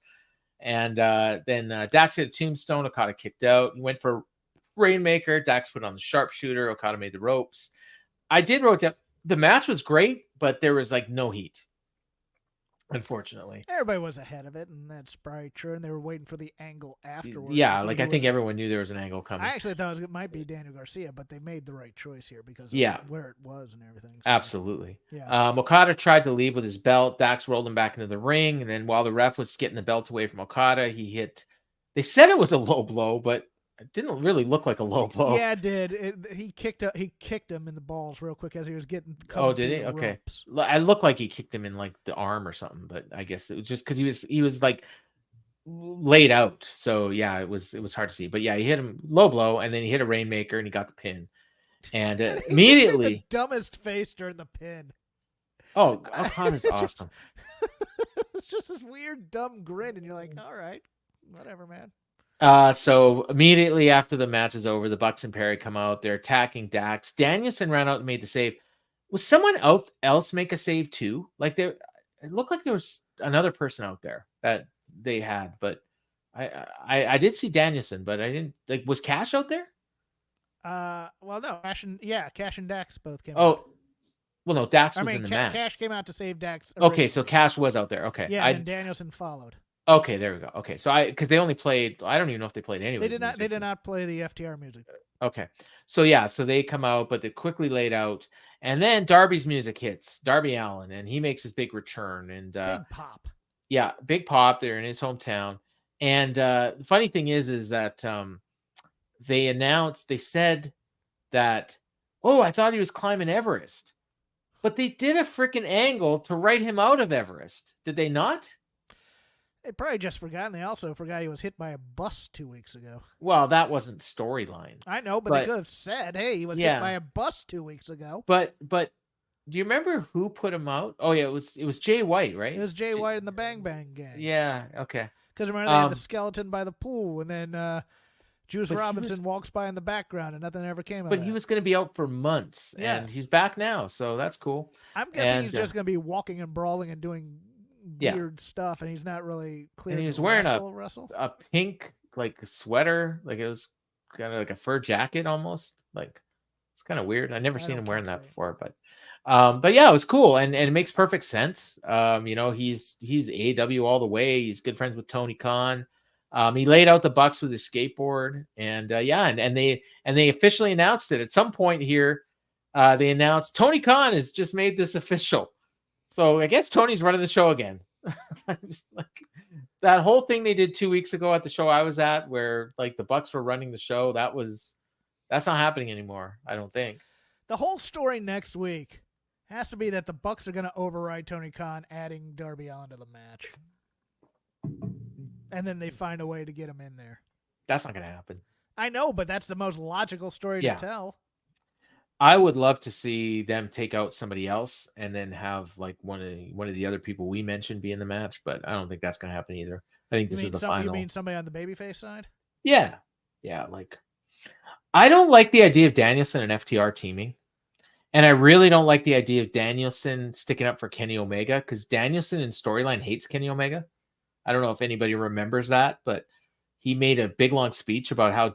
And then Dax hit a tombstone. Okada kicked out. He went for Rainmaker. Dax put on the sharpshooter. Okada made the ropes. I did wrote down the match was great, but there was like no heat. Unfortunately, everybody was ahead of it, and that's probably true. And they were waiting for the angle afterwards. Yeah, like I think everyone knew there was an angle coming. I actually thought it might be Daniel Garcia, but they made the right choice here because of where it was and everything. So. Absolutely. Yeah. Okada tried to leave with his belt. Dax rolled him back into the ring, and then while the ref was getting the belt away from Okada, he hit. They said it was a low blow, but it didn't really look like a low blow. Yeah, it did. He kicked him in the balls real quick as he was getting. Oh, did he? Okay. Ropes. I looked like he kicked him in like the arm or something, but I guess it was just because he was like laid out. So yeah, it was hard to see. But yeah, he hit him low blow, and then he hit a Rainmaker, and he got the pin. And immediately, the dumbest face during the pin. Oh, Okada's awesome. It's just this weird dumb grin, and you're like, all right, whatever, man. So immediately after the match is over, the Bucks and Perry come out. They're attacking Dax. Danielson ran out and made the save. Was someone else make a save too? Like it looked like there was another person out there that they had, but I did see Danielson, but I didn't like. Was Cash out there? Well, no, Cash and Dax both came. Oh, out. Well, no, Dax was in the match. Cash came out to save Dax. Okay, so Cash was out there. Okay, yeah, and Danielson followed. Okay, there we go. Okay, so because they only played, I don't even know if they played anyway. They did not play the FTR music. Okay, so yeah, so they come out, but they quickly laid out, and then Darby's music hits, Darby Allin, and he makes his big return, and big pop. Yeah, big pop. They're in his hometown, and the funny thing is that they said that, oh, I thought he was climbing Everest, but they did a freaking angle to write him out of Everest. Did they not? They probably just forgot, and they also forgot he was hit by a bus 2 weeks ago. Well, that wasn't storyline. I know, but they could have said, hey, he was hit by a bus 2 weeks ago. But do you remember who put him out? Oh, yeah, it was Jay White, right? It was Jay White and the Bang Bang Gang. Yeah, okay. Because remember, they had the skeleton by the pool, and then Juice Robinson walks by in the background, and nothing ever came of it. But he was going to be out for months, and he's back now, so that's cool. I'm guessing he's just going to be walking and brawling and doing weird stuff, and he's not really clear. And he was wearing a pink like sweater, like it was kind of like a fur jacket almost. Like it's kind of weird. I've never seen him wearing that before, but yeah, it was cool, and it makes perfect sense. You know, he's AEW all the way. He's good friends with Tony Khan. He laid out the Bucks with his skateboard, and they officially announced it at some point here. They announced Tony Khan has just made this official. So I guess Tony's running the show again. that whole thing they did 2 weeks ago at the show I was at, where like the Bucks were running the show, that's not happening anymore. I don't think. The whole story next week has to be that the Bucks are going to override Tony Khan, adding Darby Allin to the match, and then they find a way to get him in there. That's not going to happen. I know, but that's the most logical story to tell. I would love to see them take out somebody else and then have like one of the other people we mentioned be in the match, but I don't think that's going to happen either. I think this is the final. You mean somebody on the babyface side? Yeah. Like, I don't like the idea of Danielson and FTR teaming, and I really don't like the idea of Danielson sticking up for Kenny Omega, because Danielson in storyline hates Kenny Omega. I don't know if anybody remembers that, but he made a big long speech about how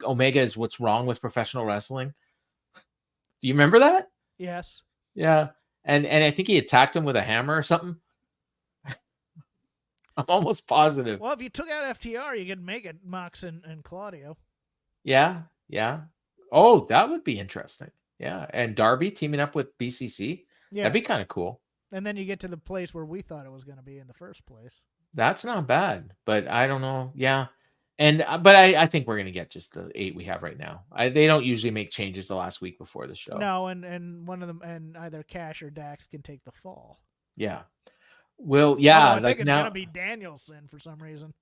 Omega is what's wrong with professional wrestling. Do you remember that? Yes. Yeah. And I think he attacked him with a hammer or something. I'm almost positive. Well, if you took out FTR, you could make it Mox and Claudio. Yeah. Oh, that would be interesting. Yeah. And Darby teaming up with BCC. Yes. That'd be kind of cool. And then you get to the place where we thought it was going to be in the first place. That's not bad, but I don't know. Yeah. But I think we're going to get just the 8 we have right now. They don't usually make changes the last week before the show. No, and one of them, and either Cash or Dax can take the fall. Yeah. Well, yeah. I think it's going to be Danielson for some reason.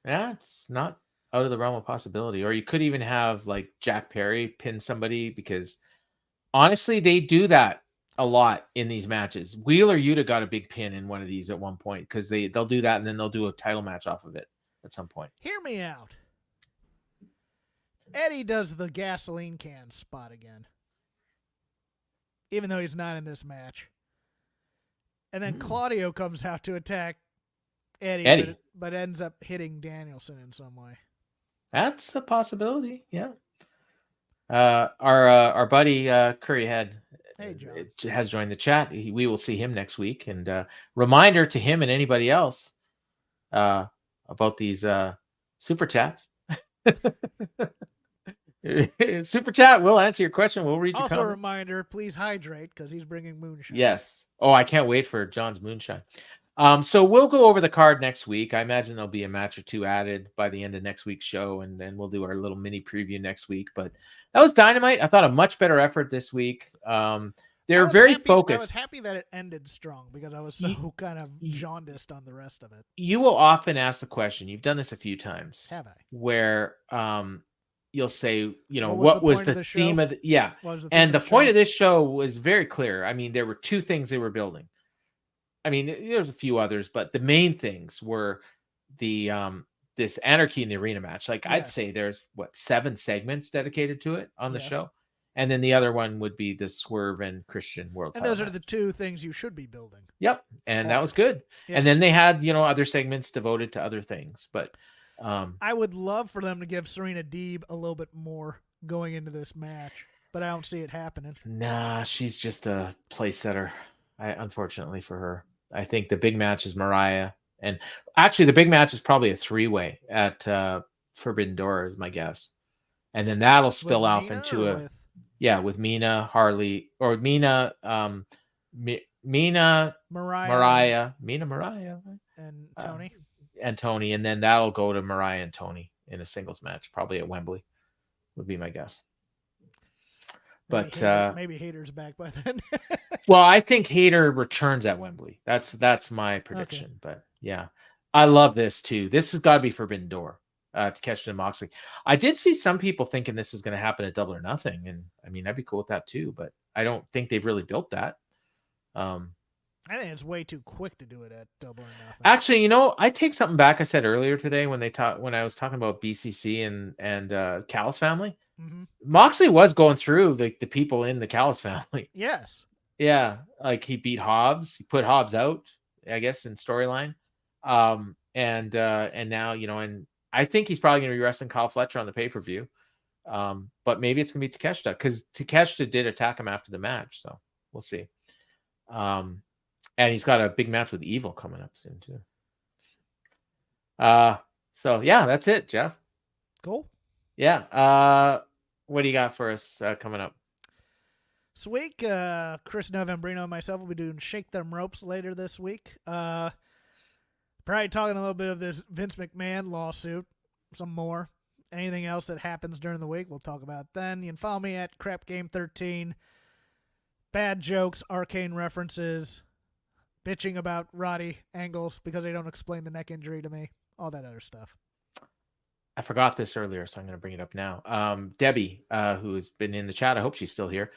Yeah, it's not out of the realm of possibility. Or you could even have like Jack Perry pin somebody, because honestly, they do that a lot in these matches. Wheeler Yuta got a big pin in one of these at one point, because they'll do that and then they'll do a title match off of it at some point. Hear me out. Eddie does the gasoline can spot again, even though he's not in this match. And then Claudio comes out to attack Eddie. But ends up hitting Danielson in some way. That's a possibility, yeah. Our buddy Curry Head has joined the chat. We will see him next week. And reminder to him and anybody else about these super chats. Super chat, we'll answer your question. We'll read your also comment. A reminder, please hydrate, because he's bringing moonshine. Yes. Oh, I can't wait for John's moonshine. So we'll go over the card next week. I imagine there'll be a match or two added by the end of next week's show, and then we'll do our little mini preview next week. But that was Dynamite. I thought a much better effort this week. They're very focused. I was happy that it ended strong, because I was so kind of jaundiced on the rest of it. You will often ask the question, you've done this a few times. Have I? Where you'll say, what was the theme of the point of this show was very clear. I mean, there were two things they were building. I mean, there's a few others, but the main things were the this Anarchy in the Arena match. Like, I'd say there's 7 segments dedicated to it on the show. And then the other one would be the Swerve and Christian World Title. And those are the two things you should be building. Yep. And that was good. Yeah. And then they had, other segments devoted to other things. But I would love for them to give Serena Deeb a little bit more going into this match, but I don't see it happening. Nah, she's just a place setter. Unfortunately for her. I think the big match is Mariah. And actually, the big match is probably a 3-way at Forbidden Door, is my guess. And then that'll spill off into with Mina, Harley, or Mina, Mariah, and Toni. And Toni. And then that'll go to Mariah and Toni in a singles match, probably at Wembley, would be my guess. But maybe Hayter's back by then. Well, I think Hayter returns at Wembley. That's my prediction. Okay. But yeah, I love this too. This has got to be Forbidden Door to catch and Moxley. I did see some people thinking this was going to happen at Double or Nothing, and I mean, I'd be cool with that too. But I don't think they've really built that. I think it's way too quick to do it at Double or Nothing. Actually, I take something back I said earlier today when I was talking about BCC and Callis family. Mm-hmm. Moxley was going through the people in the Callis family. Yes. Yeah, like he beat Hobbs. He put Hobbs out, I guess, in storyline. And now, and I think he's probably going to be wrestling Kyle Fletcher on the pay-per-view. But maybe it's going to be Takeshita, because Takeshita did attack him after the match. So we'll see. And he's got a big match with Evil coming up soon too. So yeah, that's it, Jeff. Cool. Yeah. What do you got for us coming up? This week, Chris Novembrino and myself will be doing Shake Them Ropes later this week. Probably talking a little bit of this Vince McMahon lawsuit, some more. Anything else that happens during the week, we'll talk about then. You can follow me at CrapGame13. Bad jokes, arcane references, bitching about Roddy angles because they don't explain the neck injury to me, all that other stuff. I forgot this earlier, so I'm going to bring it up now. Debbie, who has been in the chat, I hope she's still here.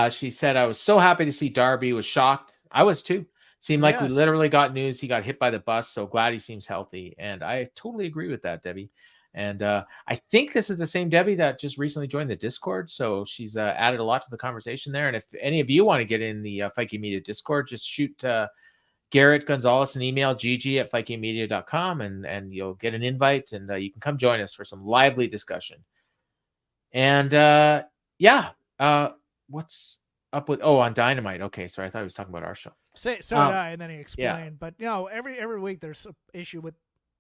She said, I was so happy to see Darby, was shocked. I was too. Seemed like we literally got news. He got hit by the bus, so glad he seems healthy. And I totally agree with that, Debbie. And I think this is the same Debbie that just recently joined the Discord. So she's added a lot to the conversation there. And if any of you want to get in the Fikey Media Discord, just shoot Garrett Gonzalez an email, gg@fikeymedia.com, and you'll get an invite, and you can come join us for some lively discussion. And what's up with on Dynamite? Okay, sorry, I thought he was talking about our show. So did I, and then he explained. Yeah. But every week there's an issue with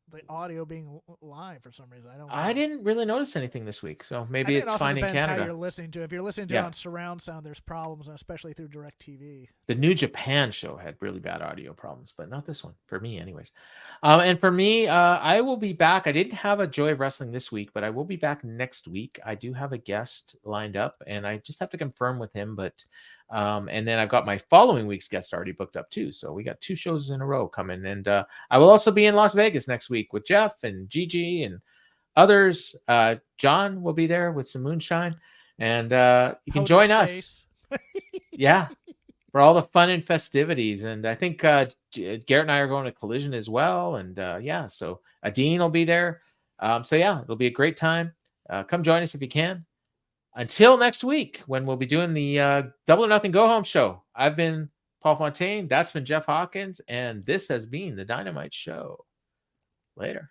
the audio being live for some reason. I didn't really notice anything this week, so maybe it's fine in Canada. How you're listening to. If you're listening to it on surround sound, there's problems, especially through DirecTV. The New Japan show had really bad audio problems, but not this one for me, anyways. And for me, I will be back. I didn't have a Joy of Wrestling this week, but I will be back next week. I do have a guest lined up, and I just have to confirm with him. But and then I've got my following week's guest already booked up too. So we got 2 shows in a row coming. And I will also be in Las Vegas next week with Jeff and Gigi and others. John will be there with some moonshine. And you can join us. Yeah. For all the fun and festivities. And I think Garrett and I are going to Collision as well. And so Dean will be there. It'll be a great time. Come join us if you can. Until next week, when we'll be doing the Double or Nothing Go Home show. I've been Paul Fontaine. That's been Jeff Hawkins. And this has been the Dynamite Show. Later.